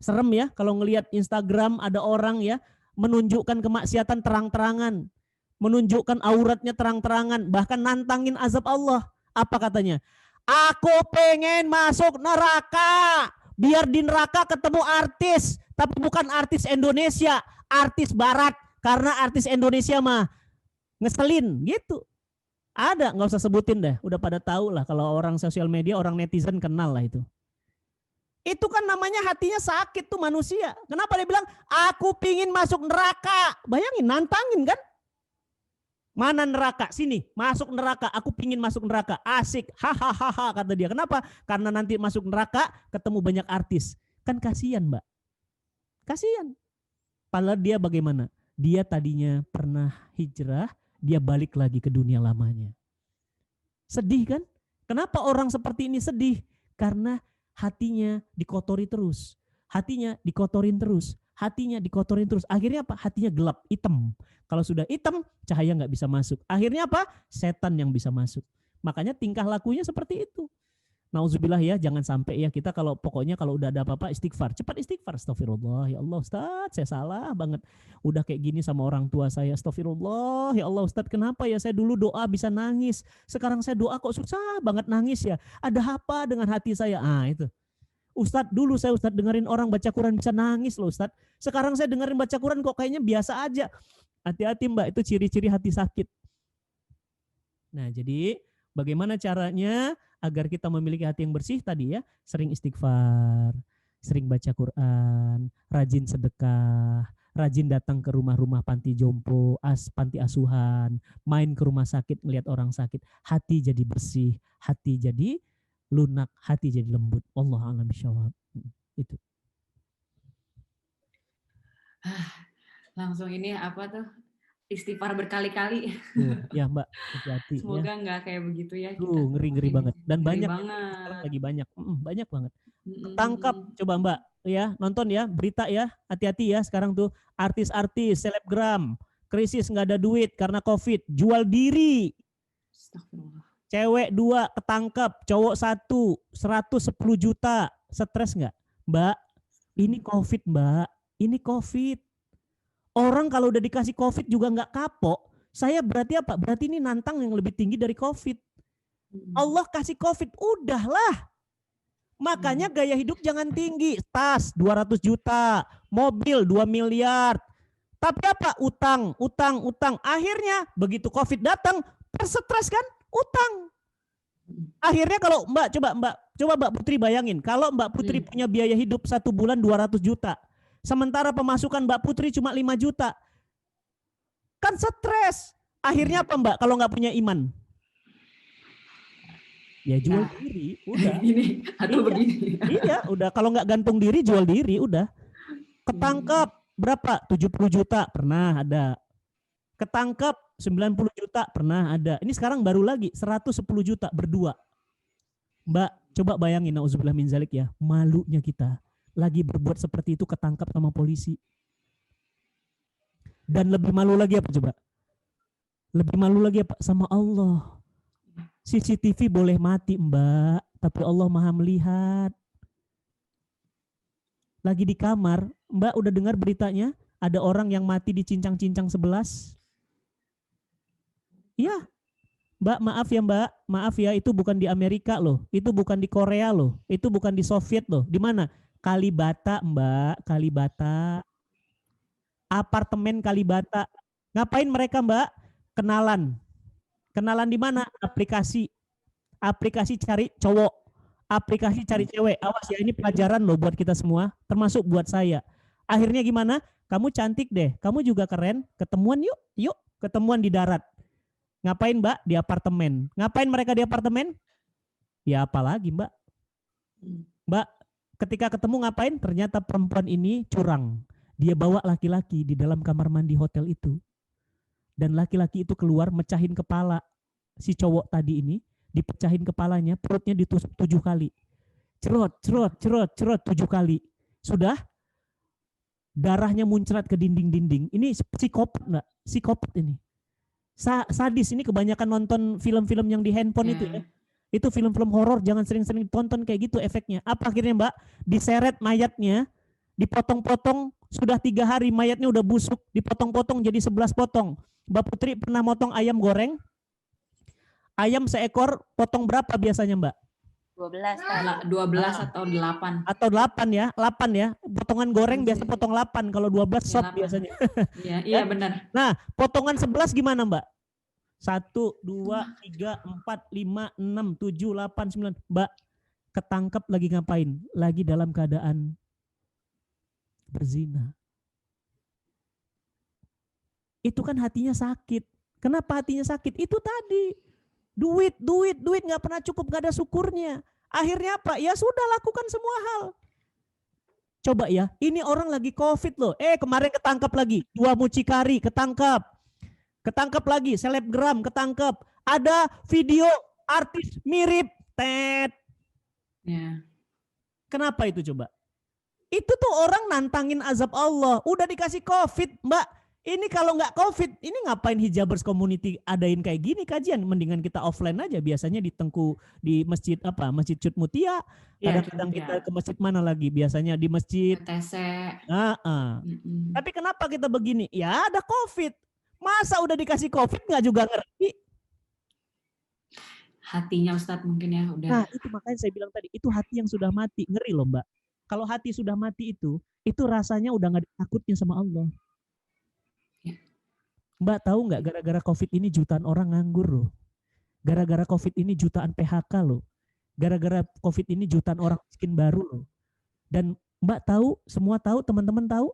Serem ya kalau ngelihat Instagram ada orang ya menunjukkan kemaksiatan terang-terangan, menunjukkan auratnya terang-terangan, bahkan nantangin azab Allah. Apa katanya? Aku pengen masuk neraka, biar di neraka ketemu artis, tapi bukan artis Indonesia, artis Barat, karena artis Indonesia mah ngeselin gitu. Ada, nggak usah sebutin deh, udah pada tahu lah kalau orang sosial media, orang netizen kenal lah itu. Itu kan namanya hatinya sakit tuh manusia. Kenapa dia bilang, aku pingin masuk neraka. Bayangin, nantangin kan. Mana neraka? Sini, masuk neraka. Aku pingin masuk neraka. Asik, hahaha kata dia. Kenapa? Karena nanti masuk neraka ketemu banyak artis. Kan kasihan, Mbak. Kasihan. Padahal dia bagaimana? Dia tadinya pernah hijrah, dia balik lagi ke dunia lamanya. Sedih kan? Kenapa orang seperti ini sedih? Karena hatinya dikotori terus, hatinya dikotorin terus, hatinya dikotorin terus. Akhirnya apa? Hatinya gelap, hitam. Kalau sudah hitam, cahaya nggak bisa masuk. Akhirnya apa? Setan yang bisa masuk. Makanya tingkah lakunya seperti itu. Nauzubillah ya, jangan sampai ya kita pokoknya kalau udah ada apa-apa istighfar, cepat istighfar. Astagfirullah, ya Allah Ustadz, saya salah banget. Udah kayak gini sama orang tua saya, astagfirullah, ya Allah Ustadz, kenapa ya saya dulu doa bisa nangis, sekarang saya doa kok susah banget nangis ya. Ada apa dengan hati saya? Itu. Ustadz, dulu saya Ustadz dengerin orang baca Quran bisa nangis loh Ustadz. Sekarang saya dengerin baca Quran kok kayaknya biasa aja. Hati-hati Mbak, itu ciri-ciri hati sakit. Nah, jadi bagaimana caranya agar kita memiliki hati yang bersih tadi ya? Sering istighfar, sering baca Quran, rajin sedekah, rajin datang ke rumah-rumah panti jompo, panti asuhan, main ke rumah sakit melihat orang sakit. Hati jadi bersih, hati jadi lunak, hati jadi lembut. Wallahu a'lam bishawab. Itu. Langsung ini apa tuh? Istighfar berkali-kali. Ya Mbak, hati-hati. Semoga ya. nggak kayak begitu ya. Ngeri-ngeri banget. Dan ngeri banyak. Banget. Lagi banyak. Banyak banget. Tangkap, coba Mbak. Ya, nonton ya, berita ya. Hati-hati ya sekarang tuh. Artis-artis, selebgram. Krisis nggak ada duit karena COVID. Jual diri. Cewek 2 ketangkep. Cowok 1. 110 juta. Stres nggak? Mbak, ini COVID Mbak. Ini COVID. Orang kalau udah dikasih COVID juga nggak kapok, saya berarti apa? Berarti ini nantang yang lebih tinggi dari COVID. Allah kasih COVID, udahlah. Makanya gaya hidup jangan tinggi. Tas 200 juta, mobil 2 miliar. Tapi apa? Utang. Akhirnya begitu COVID datang, tersetres kan? Utang. Akhirnya kalau coba Mbak Putri bayangin, kalau Mbak Putri punya biaya hidup 1 bulan 200 juta. Sementara pemasukan Mbak Putri cuma 5 juta. Kan stres. Akhirnya apa Mbak kalau nggak punya iman? Ya jual diri, udah. Begini, atau begini. Iya, udah. Kalau nggak gantung diri, jual diri, udah. Ketangkep berapa? 70 juta pernah ada. Ketangkep 90 juta pernah ada. Ini sekarang baru lagi 110 juta berdua. Mbak, coba bayangin, nauzubillah min zalik ya, malunya kita. Lagi berbuat seperti itu ketangkap sama polisi. Dan lebih malu lagi apa coba? Lebih malu lagi apa? Sama Allah. CCTV boleh mati Mbak, tapi Allah maha melihat. Lagi di kamar, Mbak udah dengar beritanya? Ada orang yang mati dicincang-cincang 11? Iya. Mbak, maaf ya, itu bukan di Amerika loh, itu bukan di Korea loh, itu bukan di Soviet loh. Di mana? Kalibata Mbak, Kalibata. Apartemen Kalibata. Ngapain mereka Mbak? Kenalan. Kenalan di mana? Aplikasi. Aplikasi cari cowok. Aplikasi cari cewek. Awas ya, ini pelajaran loh buat kita semua, termasuk buat saya. Akhirnya gimana? Kamu cantik deh, kamu juga keren, ketemuan yuk, ketemuan di darat. Ngapain Mbak? Di apartemen. Ngapain mereka di apartemen? Ya apalagi Mbak? Mbak, ketika ketemu ngapain? Ternyata perempuan ini curang. Dia bawa laki-laki di dalam kamar mandi hotel itu. Dan laki-laki itu keluar mecahin kepala si cowok tadi ini, dipecahin kepalanya, perutnya ditusuk 7 kali. Cerot, cerot, cerot, cerot 7 kali. Sudah? Darahnya muncrat ke dinding-dinding. Ini psikopat enggak? Psikopat ini. Sadis ini, kebanyakan nonton film-film yang di handphone itu ya. Itu film-film horor, jangan sering-sering tonton kayak gitu efeknya. Apa akhirnya Mbak? Diseret mayatnya, dipotong-potong, sudah 3 hari mayatnya udah busuk, dipotong-potong jadi 11 potong. Mbak Putri pernah motong ayam goreng? Ayam seekor potong berapa biasanya Mbak? 12 12 atau 8. Atau 8 ya, 8 ya. Potongan goreng biasa potong 8, kalau 12 Ya, sop 8. biasanya. Iya benar. Nah, potongan 11 gimana Mbak? 1, 2, 3, 4, 5, 6, 7, 8, 9. Mbak, ketangkep lagi ngapain? Lagi dalam keadaan berzina. Itu kan hatinya sakit. Kenapa hatinya sakit? Itu tadi. Duit nggak pernah cukup, nggak ada syukurnya. Akhirnya apa? Ya sudah, lakukan semua hal. Coba ya, ini orang lagi COVID loh. Kemarin ketangkap lagi. 2 mucikari ketangkap. Ketangkap lagi, selebgram ketangkap. Ada video artis mirip. Tet. Ya. Kenapa itu coba? Itu tuh orang nantangin azab Allah. Udah dikasih COVID, Mbak. Ini kalau nggak COVID, ini ngapain Hijabers Community adain kayak gini kajian? Mendingan kita offline aja. Biasanya di masjid apa? Masjid Cut Mutia. Kadang-kadang kita ke masjid mana lagi? Biasanya di masjid TC. Tapi kenapa kita begini? Ya ada COVID. Masa udah dikasih COVID nggak juga ngerti? Hatinya Ustadz mungkin ya udah. Nah itu makanya saya bilang tadi, itu hati yang sudah mati. Ngeri loh Mbak. Kalau hati sudah mati itu rasanya udah nggak ada takutnya sama Allah. Mbak tahu nggak, gara-gara COVID ini jutaan orang nganggur loh. Gara-gara COVID ini jutaan PHK loh. Gara-gara COVID ini jutaan orang miskin baru loh. Dan Mbak tahu, semua tahu, teman-teman tahu,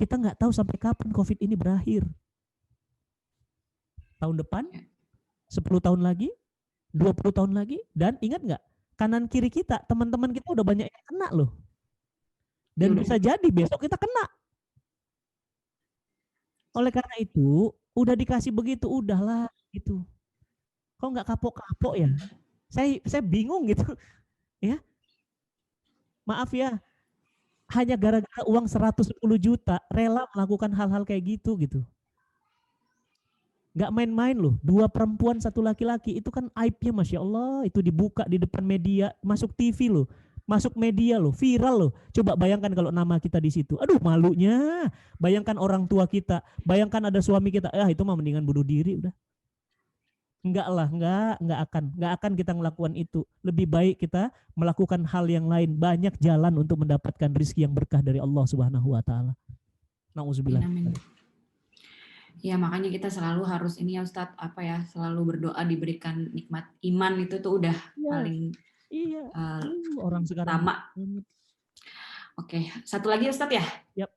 kita nggak tahu sampai kapan COVID ini berakhir. Tahun depan, 10 tahun lagi, 20 tahun lagi, dan ingat nggak, kanan kiri kita, teman-teman kita udah banyak yang kena loh. Dan bisa jadi besok kita kena. Oleh karena itu, udah dikasih begitu, udahlah gitu. Kok nggak kapok-kapok ya? Saya bingung gitu. Ya. Maaf ya. Hanya gara-gara uang 110 juta rela melakukan hal-hal kayak gitu. Nggak main-main loh. 2 perempuan 1 laki-laki, itu kan aibnya Masya Allah. Itu dibuka di depan media, masuk TV loh. Masuk media loh, viral loh. Coba bayangkan kalau nama kita di situ. Aduh malunya. Bayangkan orang tua kita, bayangkan ada suami kita. Itu mah mendingan bunuh diri udah. Enggak lah, enggak akan kita melakukan itu. Lebih baik kita melakukan hal yang lain. Banyak jalan untuk mendapatkan rezeki yang berkah dari Allah Subhanahu wa taala. Nauzubillah. Amin. Ya makanya kita selalu harus ini ya Ustadz, selalu berdoa diberikan nikmat iman, itu tuh udah paling orang sekarang lama. Oke, satu lagi Ustadz ya. Yap.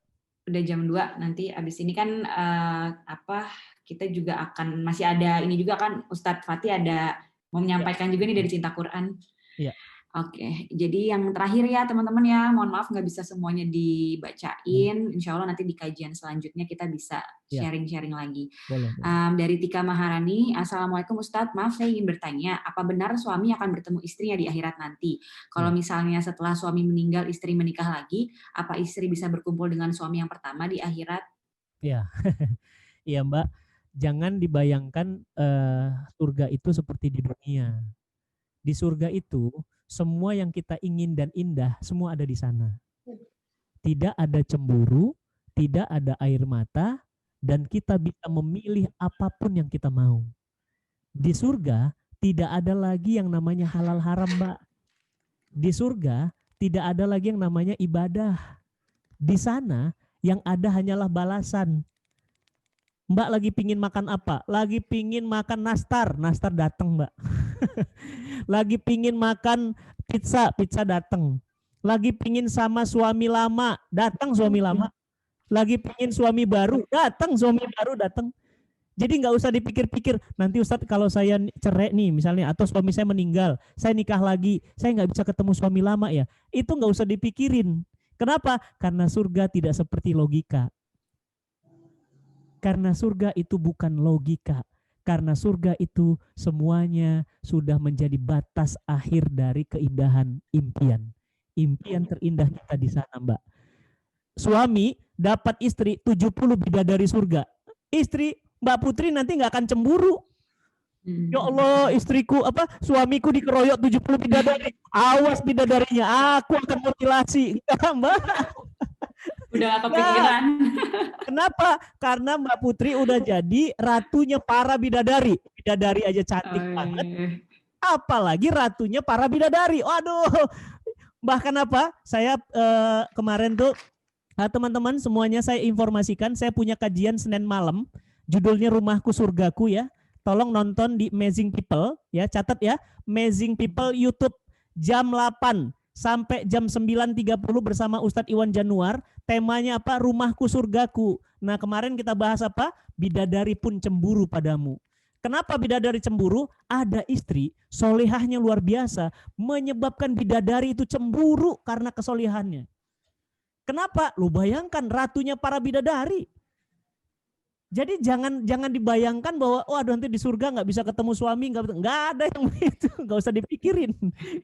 Udah jam 2, nanti abis ini kan kita juga akan masih ada ini juga kan, Ustadz Fatih ada mau menyampaikan juga nih dari Cinta Quran. Iya. Oke, jadi yang terakhir ya teman-teman ya, mohon maaf nggak bisa semuanya dibacain. Insya Allah nanti di kajian selanjutnya kita bisa sharing-sharing lagi. Boleh. Dari Tika Maharani, Assalamualaikum Ustadz, maaf saya ingin bertanya, apa benar suami akan bertemu istrinya di akhirat nanti? Kalau misalnya setelah suami meninggal istri menikah lagi, apa istri bisa berkumpul dengan suami yang pertama di akhirat? Iya, iya Mbak, jangan dibayangkan surga itu seperti di dunia. Di surga itu semua yang kita ingin dan indah semua ada di sana. Tidak ada cemburu, tidak ada air mata, dan kita bisa memilih apapun yang kita mau. Di surga tidak ada lagi yang namanya halal haram, Mbak. Di surga tidak ada lagi yang namanya ibadah. Di sana yang ada hanyalah balasan. Mbak lagi pingin makan apa? Lagi pingin makan nastar datang Mbak. Lagi pingin makan pizza datang. Lagi pingin sama suami lama, datang suami lama. Lagi pingin suami baru, datang suami baru datang. Jadi nggak usah dipikir-pikir, nanti Ustadz kalau saya cerai nih misalnya, atau suami saya meninggal, saya nikah lagi, saya nggak bisa ketemu suami lama ya. Itu nggak usah dipikirin. Kenapa? Karena surga tidak seperti logika. Karena surga itu bukan logika. Karena surga itu semuanya sudah menjadi batas akhir dari keindahan impian. Impian terindah kita di sana, Mbak. Suami dapat istri 70 bidadari surga. Istri Mbak Putri nanti nggak akan cemburu. Ya Allah, istriku suamiku dikeroyok 70 bidadari. Awas bidadarinya, aku akan mutilasi. Enggak, Mbak. Udah gak kepikiran. Kenapa? Karena Mbak Putri udah jadi ratunya para bidadari. Bidadari aja cantik banget. Apalagi ratunya para bidadari. Waduh. Bahkan apa? Saya kemarin tuh teman-teman semuanya saya informasikan, saya punya kajian Senin malam. Judulnya Rumahku Surgaku ya. Tolong nonton di Amazing People ya, catat ya. Amazing People YouTube jam 8 sampai jam 9.30 bersama Ustadz Iwan Januar. Temanya apa? Rumahku Surgaku. Nah, kemarin kita bahas apa? Bidadari pun cemburu padamu. Kenapa bidadari cemburu? Ada istri solehahnya luar biasa, menyebabkan bidadari itu cemburu karena kesolehannya. Kenapa? Lu bayangkan ratunya para bidadari. Jadi jangan dibayangkan bahwa nanti di surga nggak bisa ketemu suami, nggak ada yang begitu, nggak usah dipikirin.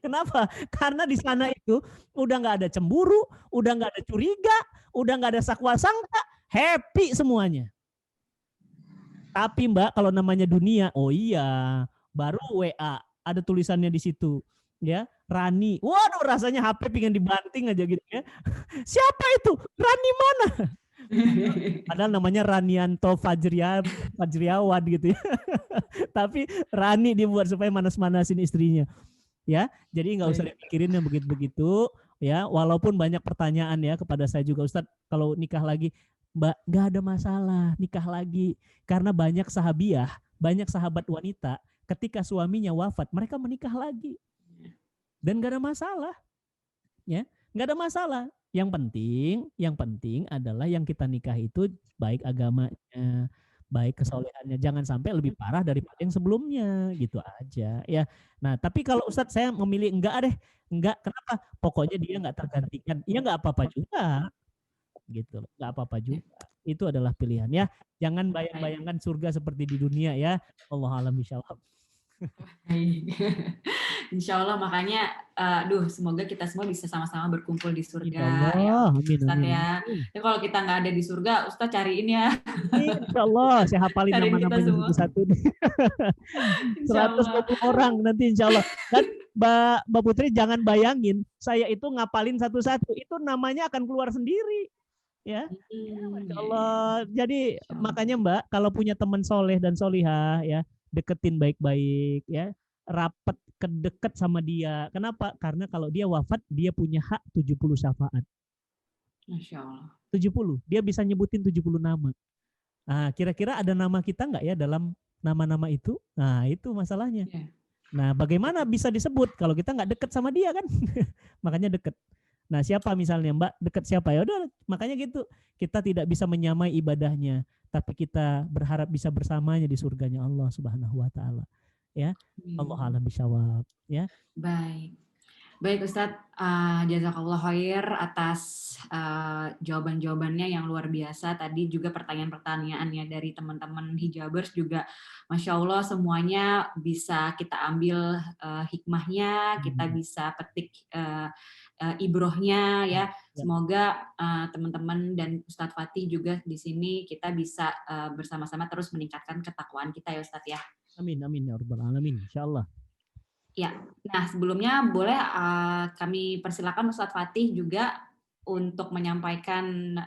Kenapa? Karena di sana itu udah nggak ada cemburu, udah nggak ada curiga, udah nggak ada sakwa sangka, happy semuanya. Tapi Mbak, kalau namanya dunia, oh iya, baru WA ada tulisannya di situ, ya Rani. Waduh, rasanya HP pengen dibanting aja gitu ya. Siapa itu? Rani mana? Padahal namanya Ranianto Fajriawan gitu ya. Tapi Rani dibuat supaya manas-manasin istrinya. Ya, jadi nggak usah dipikirin yang begitu-begitu ya. Walaupun banyak pertanyaan ya kepada saya juga, Ustadz, kalau nikah lagi, Mbak, nggak ada masalah nikah lagi. Karena banyak sahabiah, banyak sahabat wanita ketika suaminya wafat, mereka menikah lagi. Dan nggak ada masalah. Ya, nggak ada masalah. Yang penting adalah yang kita nikah itu baik agamanya, baik kesolehannya. Jangan sampai lebih parah daripada yang sebelumnya, gitu aja ya. Nah, tapi kalau Ustadz saya memilih enggak kenapa? Pokoknya dia nggak tergantikan. Ya nggak apa-apa juga, gitu. Nggak apa-apa juga. Itu adalah pilihan ya. Jangan bayang-bayangkan surga seperti di dunia ya. Wallahu a'lam bishawab. Insya Allah, makanya semoga kita semua bisa sama-sama berkumpul di surga. Allah, ya, Ustadz amin. Ya. Ya, kalau kita nggak ada di surga, Ustadz cariin ya. Insya Allah, saya hafalin nama-namanya satu-satu. 120 orang nanti insya Allah. Dan Mbak Putri jangan bayangin, saya itu ngapalin satu-satu, itu namanya akan keluar sendiri. Ya, Masya Allah. Jadi makanya Mbak, kalau punya teman soleh dan solihah ya, deketin baik-baik ya, rapat kedeket sama dia. Kenapa? Karena kalau dia wafat, dia punya hak 70 syafaat. Masya Allah. 70, dia bisa nyebutin 70 nama. Nah, kira-kira ada nama kita nggak ya dalam nama-nama itu? Nah, itu masalahnya. Yeah. Nah, bagaimana bisa disebut kalau kita nggak deket sama dia kan? Makanya deket. Nah, siapa misalnya Mbak deket siapa? Ya udah, makanya gitu. Kita tidak bisa menyamai ibadahnya, tapi kita berharap bisa bersamanya di surganya Allah Subhanahu wa taala. Ya. Allah a'lam bishawab, ya. Baik Ustadz, jazakallah khair atas jawaban-jawabannya yang luar biasa. Tadi juga pertanyaan-pertanyaannya dari teman-teman hijabers juga, Masya Allah semuanya bisa kita ambil hikmahnya, kita bisa petik ibrohnya ya. Semoga teman-teman dan Ustadz Fatih juga di sini kita bisa bersama-sama terus meningkatkan ketakwaan kita ya Ustadz ya. Amin, amin ya rabbal alamin, insyaallah. Ya, nah sebelumnya boleh kami persilakan Ustadz Fatih juga untuk menyampaikan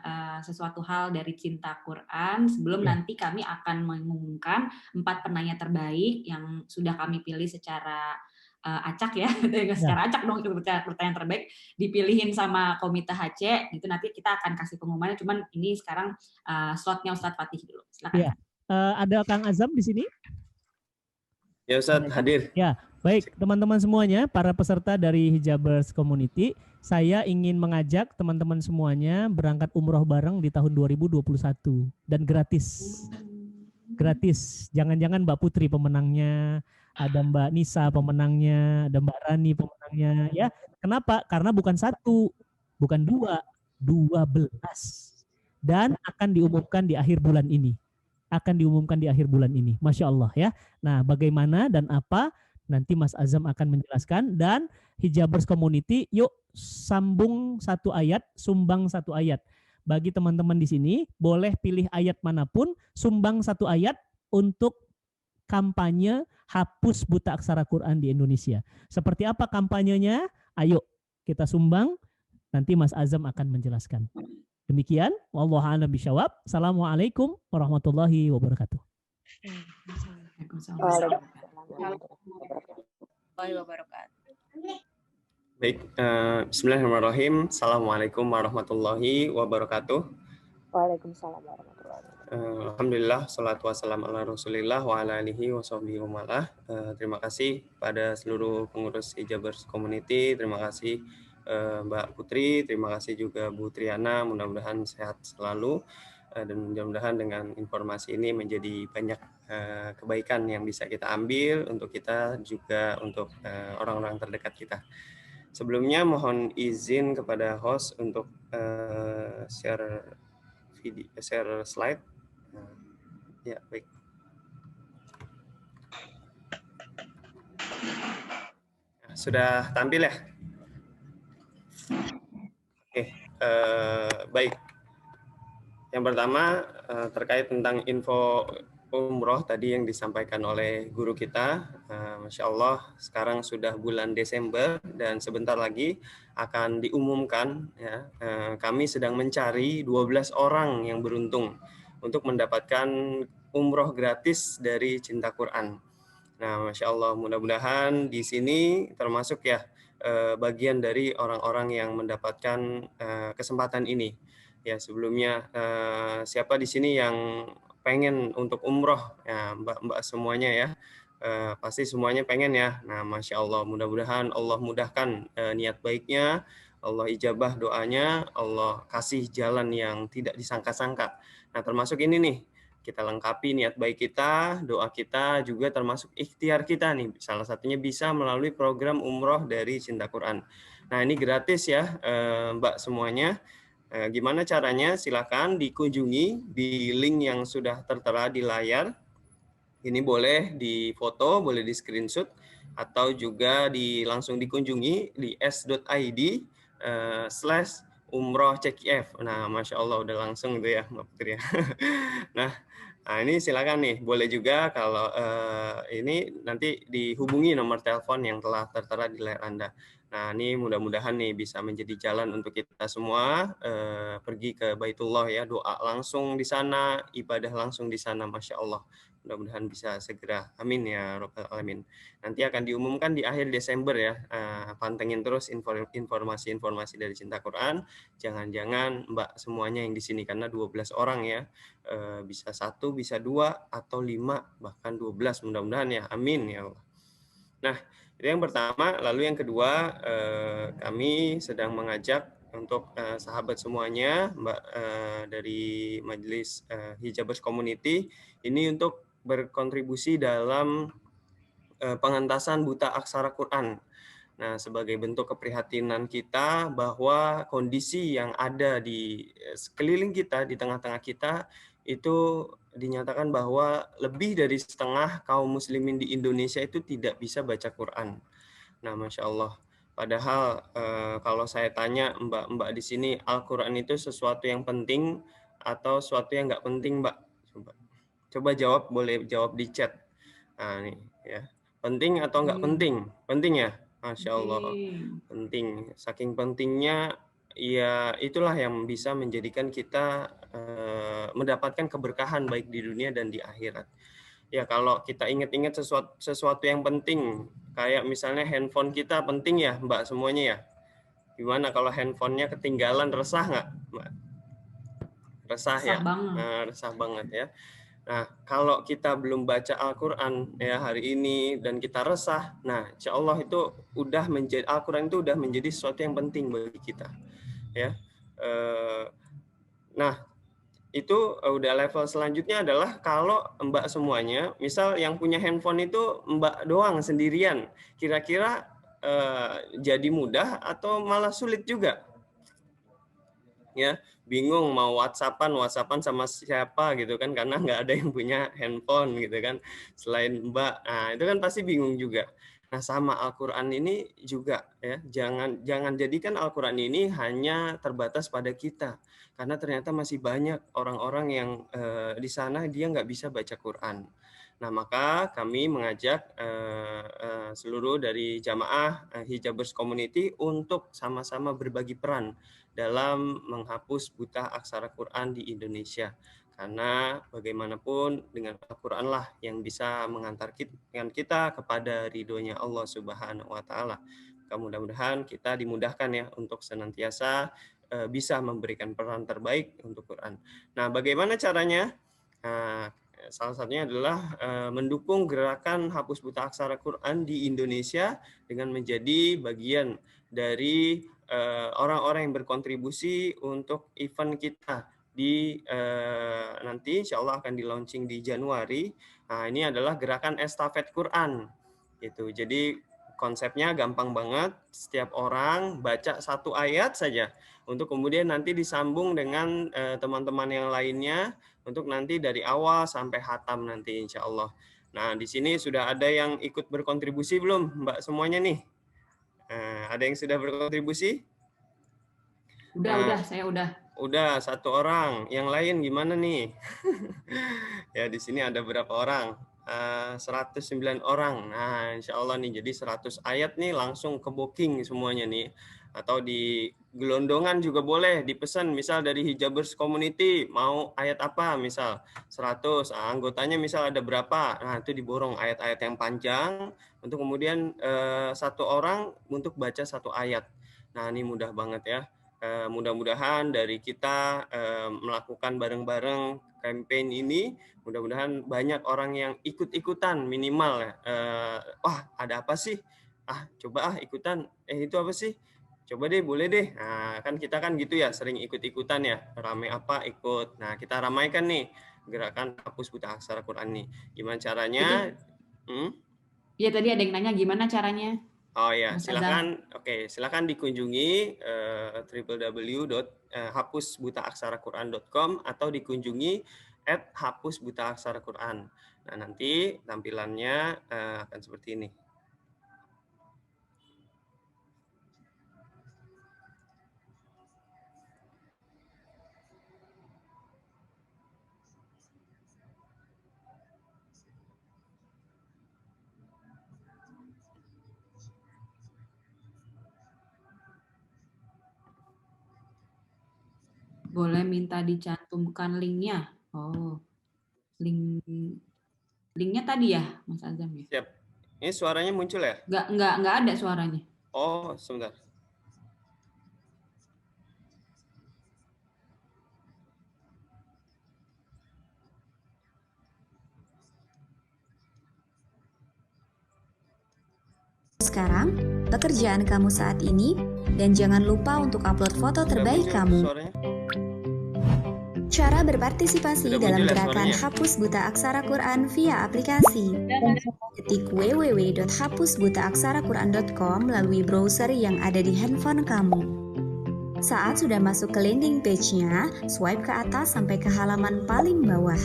sesuatu hal dari Cinta Quran sebelum nanti kami akan mengumumkan 4 penanya terbaik yang sudah kami pilih secara acak ya, secara acak dong, pertanyaan terbaik dipilihin sama Komite HC, gitu nanti kita akan kasih pengumumannya, cuman ini sekarang slotnya Ustadz Fatih dulu, silakan. Ya. Ada Kang Azam di sini? Ya Ustadz, hadir. Ya, baik teman-teman semuanya, para peserta dari Hijabers Community, saya ingin mengajak teman-teman semuanya berangkat umroh bareng di tahun 2021 dan gratis. gratis. Jangan-jangan Mbak Putri pemenangnya, ada Mbak Nisa pemenangnya, ada Mbak Rani pemenangnya. Ya, kenapa? Karena bukan 1, bukan 2, 12. Dan akan diumumkan di akhir bulan ini. Masya Allah ya. Nah, bagaimana dan apa? Nanti Mas Azam akan menjelaskan. Dan Hijabers Community, yuk sambung 1 ayat, sumbang 1 ayat. Bagi teman-teman di sini, boleh pilih ayat manapun, sumbang 1 ayat untuk kampanye hapus buta aksara Quran di Indonesia. Seperti apa kampanyenya? Ayo kita sumbang, nanti Mas Azam akan menjelaskan. Demikian, wallahu a'lam bishawab. Assalamualaikum warahmatullahi wabarakatuh. Warahmatullahi wabarakatuh. Baik, bismillahirrahmanirrahim. Assalamualaikum warahmatullahi wabarakatuh. Waalaikumsalam warahmatullahi wabarakatuh. Alhamdulillah, salatu wassalamu ala rasulillah wa ala alihi wa sahbihi wa malah. Terima kasih pada seluruh pengurus Hijabers Community. Terima kasih Mbak Putri, terima kasih juga Bu Triana. Mudah-mudahan sehat selalu dan mudah-mudahan dengan informasi ini menjadi banyak kebaikan yang bisa kita ambil untuk kita juga untuk orang-orang terdekat kita. Sebelumnya mohon izin kepada host untuk share video, share slide. Ya, baik. Sudah tampil ya? Oke, baik. Yang pertama terkait tentang info umroh tadi yang disampaikan oleh guru kita. Masya Allah, sekarang sudah bulan Desember dan sebentar lagi akan diumumkan. Ya, kami sedang mencari 12 orang yang beruntung untuk mendapatkan umroh gratis dari Cinta Quran. Nah, Masya Allah, mudah-mudahan di sini termasuk ya bagian dari orang-orang yang mendapatkan kesempatan ini. Ya, sebelumnya siapa di sini yang pengen untuk umroh? Ya, Mbak-mbak semuanya ya, pasti semuanya pengen ya. Nah, Masya Allah, mudah-mudahan Allah mudahkan niat baiknya, Allah ijabah doanya, Allah kasih jalan yang tidak disangka-sangka. Nah, termasuk ini nih, kita lengkapi niat baik kita, doa kita, juga termasuk ikhtiar kita nih. Salah satunya bisa melalui program umroh dari Cinta Quran. Nah, ini gratis ya Mbak semuanya. Gimana caranya? Silakan dikunjungi di link yang sudah tertera di layar. Ini boleh difoto, boleh di screenshot, atau juga langsung dikunjungi di s.id/umroh-cekif. Nah, Masya Allah udah langsung gitu ya Mbak Putri ya. Nah, ini silakan nih, boleh juga kalau ini nanti dihubungi nomor telepon yang telah tertera di layar Anda. Nah, ini mudah-mudahan nih bisa menjadi jalan untuk kita semua pergi ke Baitullah ya, doa langsung di sana, ibadah langsung di sana, Masya Allah. Mudah-mudahan bisa segera. Amin ya Rabbal Alamin. Nanti akan diumumkan di akhir Desember ya. Pantengin terus informasi-informasi dari Cinta Quran. Jangan-jangan Mbak semuanya yang di sini, karena 12 orang ya. Bisa 1, bisa 2, atau 5, bahkan 12. Mudah-mudahan ya. Amin ya Allah. Nah, itu yang pertama. Lalu yang kedua, kami sedang mengajak untuk sahabat semuanya, Mbak dari Majelis Hijabers Community, ini untuk berkontribusi dalam pengentasan buta aksara Quran. Nah, sebagai bentuk keprihatinan kita bahwa kondisi yang ada di sekeliling kita, di tengah-tengah kita, itu dinyatakan bahwa lebih dari setengah kaum muslimin di Indonesia itu tidak bisa baca Quran. Nah, Masya Allah. Padahal kalau saya tanya Mbak di sini, Al-Quran itu sesuatu yang penting atau sesuatu yang nggak penting, Mbak? Coba jawab, boleh jawab di chat. Nah, nih ya. Penting atau nggak penting? Penting ya? Masya Allah. Penting. Saking pentingnya, ya itulah yang bisa menjadikan kita mendapatkan keberkahan baik di dunia dan di akhirat. Ya, kalau kita ingat-ingat sesuatu yang penting, kayak misalnya handphone kita penting ya, Mbak semuanya ya. Gimana kalau handphonenya ketinggalan, resah nggak, Mbak? Resah ya? Nah, resah banget ya. Nah, kalau kita belum baca Al-Quran ya hari ini dan kita resah, nah insya Allah itu udah menjadi, Al-Quran itu udah menjadi sesuatu yang penting bagi kita. Ya, nah itu udah level selanjutnya adalah kalau Mbak semuanya, misal yang punya handphone itu Mbak doang sendirian, kira-kira jadi mudah atau malah sulit juga? Ya, bingung mau WhatsAppan sama siapa gitu kan, karena nggak ada yang punya handphone gitu kan selain Mbak. Nah, itu kan pasti bingung juga. Nah, sama Al-Qur'an ini juga ya, jangan jadikan Al-Qur'an ini hanya terbatas pada kita. Karena ternyata masih banyak orang-orang yang di sana dia nggak bisa baca Quran. Nah, maka kami mengajak seluruh dari jamaah Hijabers Community untuk sama-sama berbagi peran dalam menghapus buta aksara Quran di Indonesia. Karena bagaimanapun dengan Al-Quran lah yang bisa mengantarkan kita kepada ridhonya Allah Subhanahu wa Ta'ala. Mudah-mudahan kita dimudahkan ya untuk senantiasa bisa memberikan peran terbaik untuk Quran. Nah, bagaimana caranya? Nah, salah satunya adalah mendukung gerakan hapus buta aksara Quran di Indonesia dengan menjadi bagian dari orang-orang yang berkontribusi untuk event kita di nanti insya Allah akan di launching di Januari. Nah, ini adalah gerakan estafet Quran gitu. Jadi konsepnya gampang banget, setiap orang baca satu ayat saja untuk kemudian nanti disambung dengan teman-teman yang lainnya untuk nanti dari awal sampai khatam nanti insya Allah. Nah, di sini sudah ada yang ikut berkontribusi belum Mbak semuanya nih? Ada yang sudah berkontribusi? Udah, saya udah. Udah, 1 orang. Yang lain gimana nih? Ya, di sini ada berapa orang? 109 orang. Nah, insya Allah nih, jadi 100 ayat nih langsung ke booking semuanya nih. Atau di gelondongan juga boleh dipesan, misal dari Hijabers Community, mau ayat apa misal 100, anggotanya misal ada berapa, nah itu diborong ayat-ayat yang panjang, untuk kemudian 1 orang untuk baca 1 ayat. Nah ini mudah banget ya. Mudah-mudahan dari kita melakukan bareng-bareng campaign ini, mudah-mudahan banyak orang yang ikut-ikutan minimal ya. Wah ada apa sih? Coba ikutan. Itu apa sih? Coba deh, boleh deh. Nah kan kita kan gitu ya, sering ikut-ikutan ya. Rame apa ikut. Nah kita ramaikan nih gerakan hapus buta aksara Quran nih. Gimana caranya? Iya tadi ada yang nanya gimana caranya. Oh ya, silakan. Oke, silakan dikunjungi www.hapusbutaaksaraquran.com atau dikunjungi @hapusbutaaksaraquran. Nah, nanti tampilannya akan seperti ini. Boleh minta dicantumkan linknya. Oh, linknya tadi ya, Mas Azam ya? Siap. Ini suaranya muncul ya? Nggak ada suaranya. Oh, sebentar. Sekarang, pekerjaan kamu saat ini, dan jangan lupa untuk upload foto terbaik kamu. Cara berpartisipasi dalam gerakan hapus buta aksara Quran via aplikasi. Ketik www.hapusbutaaksaraquran.com melalui browser yang ada di handphone kamu. Saat sudah masuk ke landing page-nya, swipe ke atas sampai ke halaman paling bawah.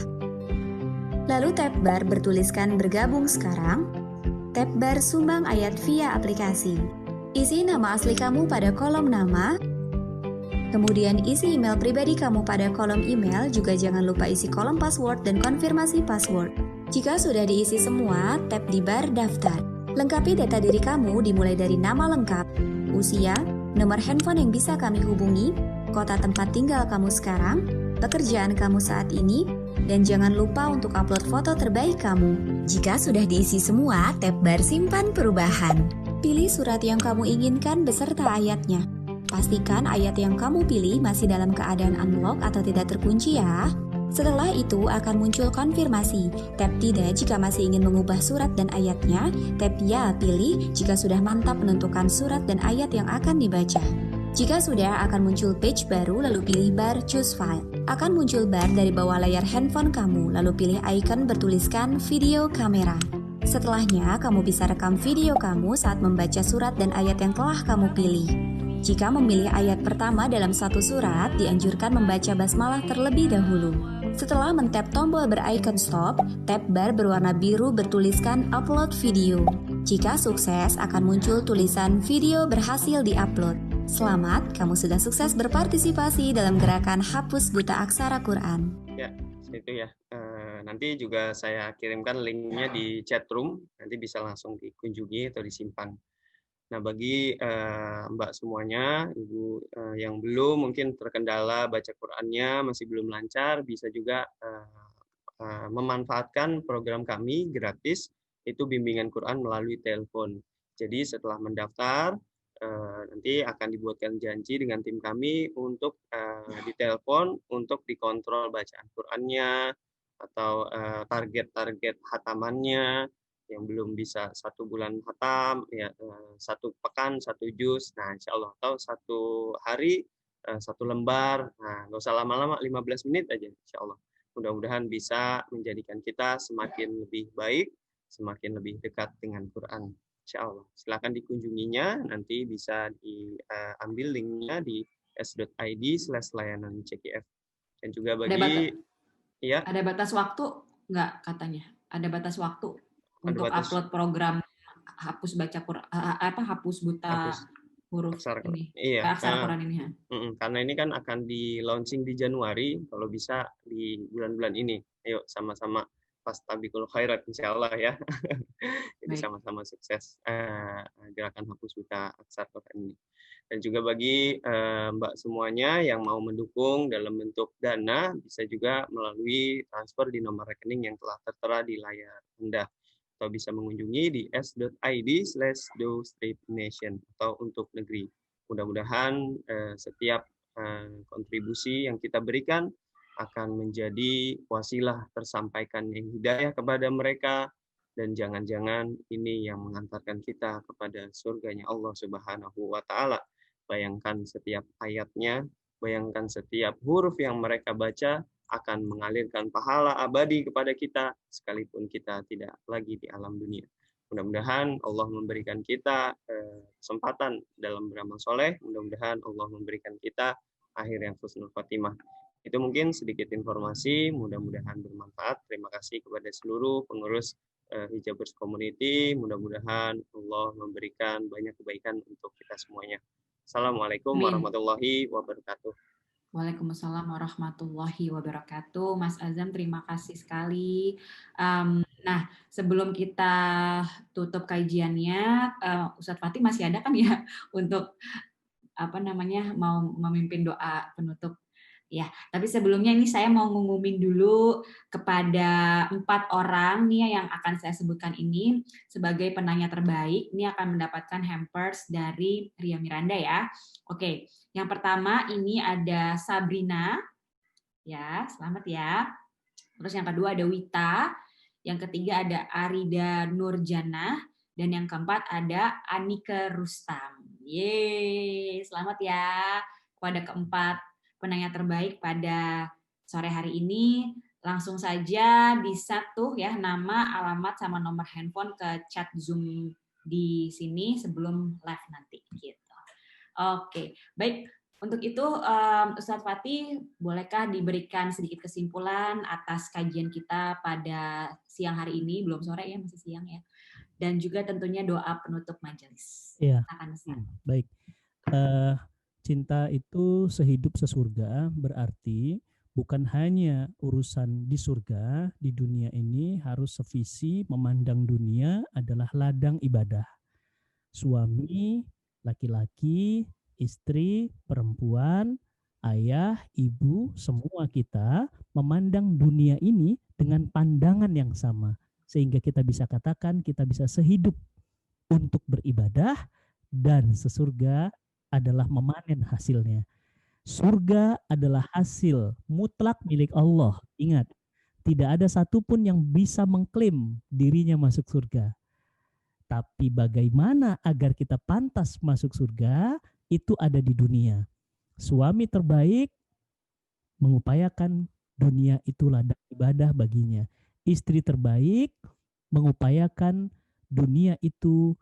Lalu tab bar bertuliskan bergabung sekarang. Tab bar sumbang ayat via aplikasi. Isi nama asli kamu pada kolom nama. Kemudian isi email pribadi kamu pada kolom email, juga jangan lupa isi kolom password dan konfirmasi password. Jika sudah diisi semua, tap di bar daftar. Lengkapi data diri kamu dimulai dari nama lengkap, usia, nomor handphone yang bisa kami hubungi, kota tempat tinggal kamu sekarang, pekerjaan kamu saat ini, dan jangan lupa untuk upload foto terbaik kamu. Jika sudah diisi semua, tap bar simpan perubahan. Pilih surat yang kamu inginkan beserta ayatnya. Pastikan ayat yang kamu pilih masih dalam keadaan unlock atau tidak terkunci ya. Setelah itu akan muncul konfirmasi. Tap tidak jika masih ingin mengubah surat dan ayatnya. Tap ya pilih jika sudah mantap menentukan surat dan ayat yang akan dibaca. Jika sudah, akan muncul page baru, lalu pilih bar Choose File. Akan muncul bar dari bawah layar handphone kamu, lalu pilih icon bertuliskan video kamera. Setelahnya, kamu bisa rekam video kamu saat membaca surat dan ayat yang telah kamu pilih. Jika memilih ayat pertama dalam satu surat, dianjurkan membaca basmalah terlebih dahulu. Setelah men-tap tombol berikon stop, tab bar berwarna biru bertuliskan upload video. Jika sukses, akan muncul tulisan video berhasil di-upload. Selamat, kamu sudah sukses berpartisipasi dalam gerakan hapus buta aksara Quran. Ya, itu ya. Nanti juga saya kirimkan linknya di chat room, nanti bisa langsung dikunjungi atau disimpan. Nah, bagi Mbak semuanya, Ibu yang belum mungkin terkendala baca Qurannya, masih belum lancar, bisa juga memanfaatkan program kami gratis, itu bimbingan Quran melalui telepon. Jadi setelah mendaftar, nanti akan dibuatkan janji dengan tim kami untuk ditelepon untuk dikontrol bacaan Qurannya atau target-target hatamannya yang belum bisa 1 bulan hatam, ya 1 pekan 1 juz, nah insya Allah, atau 1 hari 1 lembar, nah nggak usah lama-lama, 15 menit aja insya Allah. Mudah-mudahan bisa menjadikan kita semakin lebih baik, semakin lebih dekat dengan Quran. Insya Allah. Silakan dikunjunginya, nanti bisa diambil linknya di s.id/layanan CKF. Dan juga bagi ada batas waktu nggak katanya? Ada batas waktu untuk upload program hapus baca Quran, hapus buta huruf ini, aksara Quran ini. Karena ini kan akan di launching di Januari, kalau bisa di bulan-bulan ini. Ayo sama-sama fastabiqul khairat insyaallah ya. Jadi sama-sama sukses gerakan hapus buta aksara Quran ini. Dan juga bagi Mbak semuanya yang mau mendukung dalam bentuk dana, bisa juga melalui transfer di nomor rekening yang telah tertera di layar Anda, atau bisa mengunjungi di s.id/do-nation atau untuk negeri. Mudah-mudahan setiap kontribusi yang kita berikan akan menjadi wasilah tersampaikannya hidayah kepada mereka, dan jangan-jangan ini yang mengantarkan kita kepada surganya Allah Subhanahu wa Ta'ala. Bayangkan setiap ayatnya, bayangkan setiap huruf yang mereka baca akan mengalirkan pahala abadi kepada kita sekalipun kita tidak lagi di alam dunia. Mudah-mudahan Allah memberikan kita kesempatan dalam beramal soleh, mudah-mudahan Allah memberikan kita akhir yang husnul khotimah. Itu mungkin sedikit informasi, mudah-mudahan bermanfaat. Terima kasih kepada seluruh pengurus Hijabers Community, mudah-mudahan Allah memberikan banyak kebaikan untuk kita semuanya. Assalamualaikum warahmatullahi wabarakatuh. Waalaikumsalam warahmatullahi wabarakatuh. Mas Azam, terima kasih sekali. Nah, sebelum kita tutup kajiannya, Ustadz Fatih masih ada kan ya untuk mau memimpin doa penutup? Ya, tapi sebelumnya ini saya mau ngumumin dulu kepada 4 orang nih yang akan saya sebutkan ini sebagai penanya terbaik. Ini akan mendapatkan hampers dari Ria Miranda ya. Oke, yang pertama ini ada Sabrina. Ya, selamat ya. Terus yang kedua ada Wita. Yang ketiga ada Arida Nurjana. Dan yang keempat ada Anika Rustam. Yeay, selamat ya kepada keempat penanya terbaik pada sore hari ini. Langsung saja bisa tuh ya nama, alamat, sama nomor handphone ke chat Zoom di sini sebelum live nanti. Gitu. Oke, baik. Untuk itu, Ustadz Fatih, bolehkah diberikan sedikit kesimpulan atas kajian kita pada siang hari ini? Belum sore ya, masih siang ya. Dan juga tentunya doa penutup majelis. Iya. Baik. Cinta itu sehidup sesurga, berarti bukan hanya urusan di surga, di dunia ini harus sevisi memandang dunia adalah ladang ibadah. Suami, laki-laki, istri, perempuan, ayah, ibu, semua kita memandang dunia ini dengan pandangan yang sama. Sehingga kita bisa katakan kita bisa sehidup untuk beribadah dan sesurga adalah memanen hasilnya. Surga adalah hasil mutlak milik Allah. Ingat, tidak ada satupun yang bisa mengklaim dirinya masuk surga. Tapi bagaimana agar kita pantas masuk surga? itu ada di dunia. Suami terbaik mengupayakan dunia itu ladang ibadah baginya. Istri terbaik mengupayakan dunia itu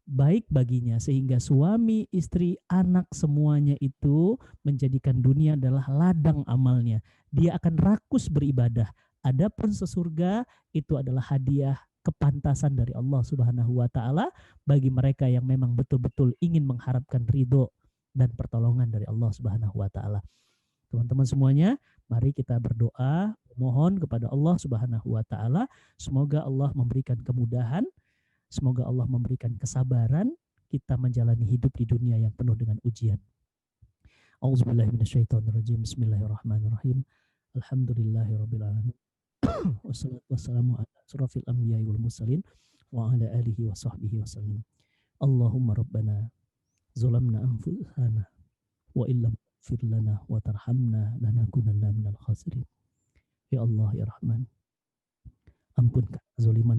baik baginya, sehingga suami, istri, anak semuanya itu menjadikan dunia adalah ladang amalnya. Dia akan rakus beribadah. Adapun sesurga itu adalah hadiah kepantasan dari Allah Subhanahu wa taala bagi mereka yang memang betul-betul ingin mengharapkan ridho dan pertolongan dari Allah Subhanahu wa taala. Teman-teman semuanya, mari kita berdoa, mohon kepada Allah Subhanahu wa taala semoga Allah memberikan kemudahan, semoga Allah memberikan kesabaran kita menjalani hidup di dunia yang penuh dengan ujian. Auzubillahi minasyaitonirrajim. Bismillahirrahmanirrahim. Alhamdulillahirabbil alamin. Wassalatu wassalamu ala asyrafil anbiya'i wal mursalin wa ala alihi wa sahbihi wasallam. Allahumma rabbana zalamna anfusana wa illam taghfir lana wa tarhamna lanakunanna minal khasirin. Ya Allah ya Rahman, ampunkan kezaliman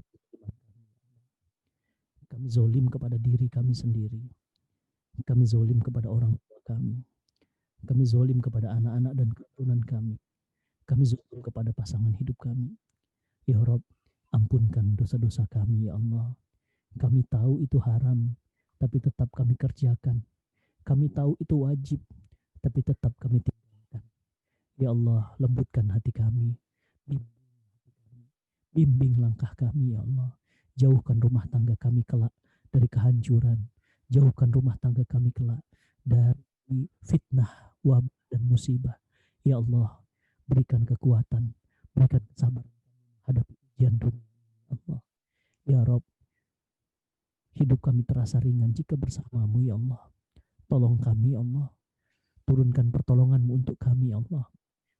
kami, zolim kepada diri kami sendiri, kami zolim kepada orang tua kami zolim kepada anak-anak dan keturunan kami zolim kepada pasangan hidup kami. Ya Rabb, ampunkan dosa-dosa kami ya Allah. Kami tahu itu haram, tapi tetap kami kerjakan. Kami tahu itu wajib, tapi tetap kami tinggalkan. Ya Allah, lembutkan hati kami, bimbing langkah kami ya Allah. Jauhkan rumah tangga kami kelak dari kehancuran. Jauhkan rumah tangga kami kelak dari fitnah, wabah, dan musibah. Ya Allah, berikan kekuatan, berikan kesabaran menghadapi ujian dunia. Allah. Ya Rabb, hidup kami terasa ringan jika bersamamu ya Allah. Tolong kami ya Allah. Turunkan pertolonganmu untuk kami ya Allah.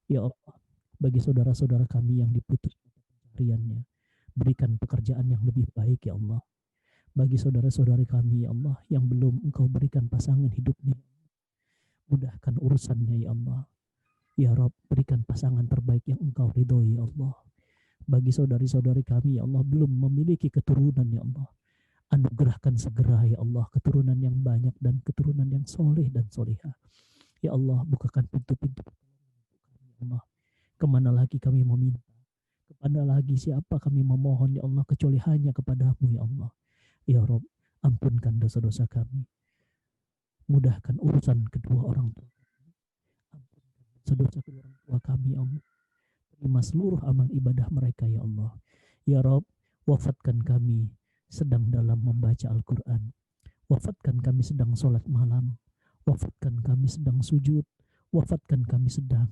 Ya Allah, bagi saudara-saudara kami yang diputus pencariannya, berikan pekerjaan yang lebih baik ya Allah. Bagi saudara-saudari kami ya Allah yang belum Engkau berikan pasangan hidupnya, mudahkan urusannya ya Allah. Ya Rabb, berikan pasangan terbaik yang Engkau ridhoi ya Allah. Bagi saudari-saudari kami ya Allah belum memiliki keturunan ya Allah, anugerahkan segera ya Allah keturunan yang banyak dan keturunan yang soleh dan solehah. Ya Allah, bukakan pintu-pintu ya Allah. Kemana lagi kami meminta? Kepada lagi siapa kami memohon ya Allah kecuali hanya kepadamu ya Allah. Ya Rabb, ampunkan dosa-dosa kami. Mudahkan urusan kedua orang tua. Ampunkan dosa-dosa kedua orang tua kami ya Allah. Terima seluruh amal ibadah mereka ya Allah. Ya Rabb, wafatkan kami sedang dalam membaca Al-Quran. Wafatkan kami sedang sholat malam. Wafatkan kami sedang sujud. Wafatkan kami sedang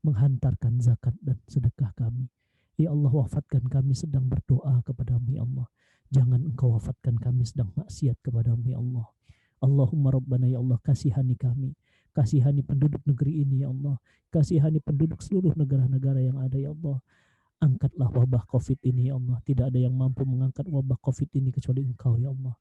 menghantarkan zakat dan sedekah kami. Ya Allah, wafatkan kami sedang berdoa kepadamu ya Allah. Jangan Engkau wafatkan kami sedang maksiat kepadamu ya Allah. Allahumma Rabbana ya Allah, kasihani kami. Kasihani penduduk negeri ini ya Allah. Kasihani penduduk seluruh negara-negara yang ada ya Allah. Angkatlah wabah COVID ini ya Allah. Tidak ada yang mampu mengangkat wabah COVID ini kecuali Engkau ya Allah.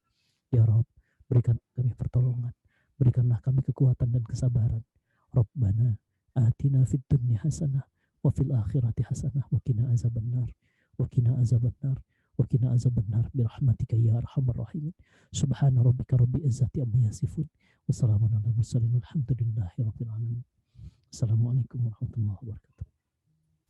Ya Rabb, berikan kami pertolongan. Berikanlah kami kekuatan dan kesabaran. Rabbana atina fid dunya hasanah wa fil akhirati hasanah wa qina azabannar wa qina azabannar wa qina azabannar birahmatika ya arhamar rahimin. Subhana rabbika rabbil izzati amma yasifun wa salamun alal mursalin walhamdulillahi rabbil alamin. Assalamualaikum warahmatullahi wabarakatuh.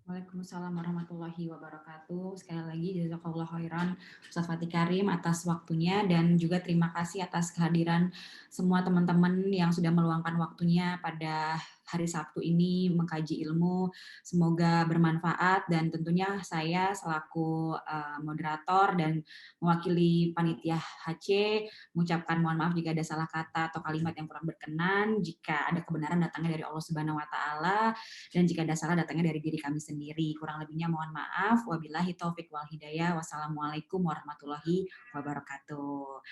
Waalaikumsalam warahmatullahi wabarakatuh. Sekali lagi jazakallah khairan Ustaz Fatih Karim atas waktunya, dan juga terima kasih atas kehadiran semua teman-teman yang sudah meluangkan waktunya pada hari Sabtu ini mengkaji ilmu. Semoga bermanfaat, dan tentunya saya selaku moderator dan mewakili panitia HC mengucapkan mohon maaf jika ada salah kata atau kalimat yang kurang berkenan. Jika ada kebenaran datangnya dari Allah Subhanahu wa taala, dan jika ada salah datangnya dari diri kami sendiri. Kurang lebihnya mohon maaf. Wabillahi taufik wal hidayah. Wassalamualaikum warahmatullahi wabarakatuh.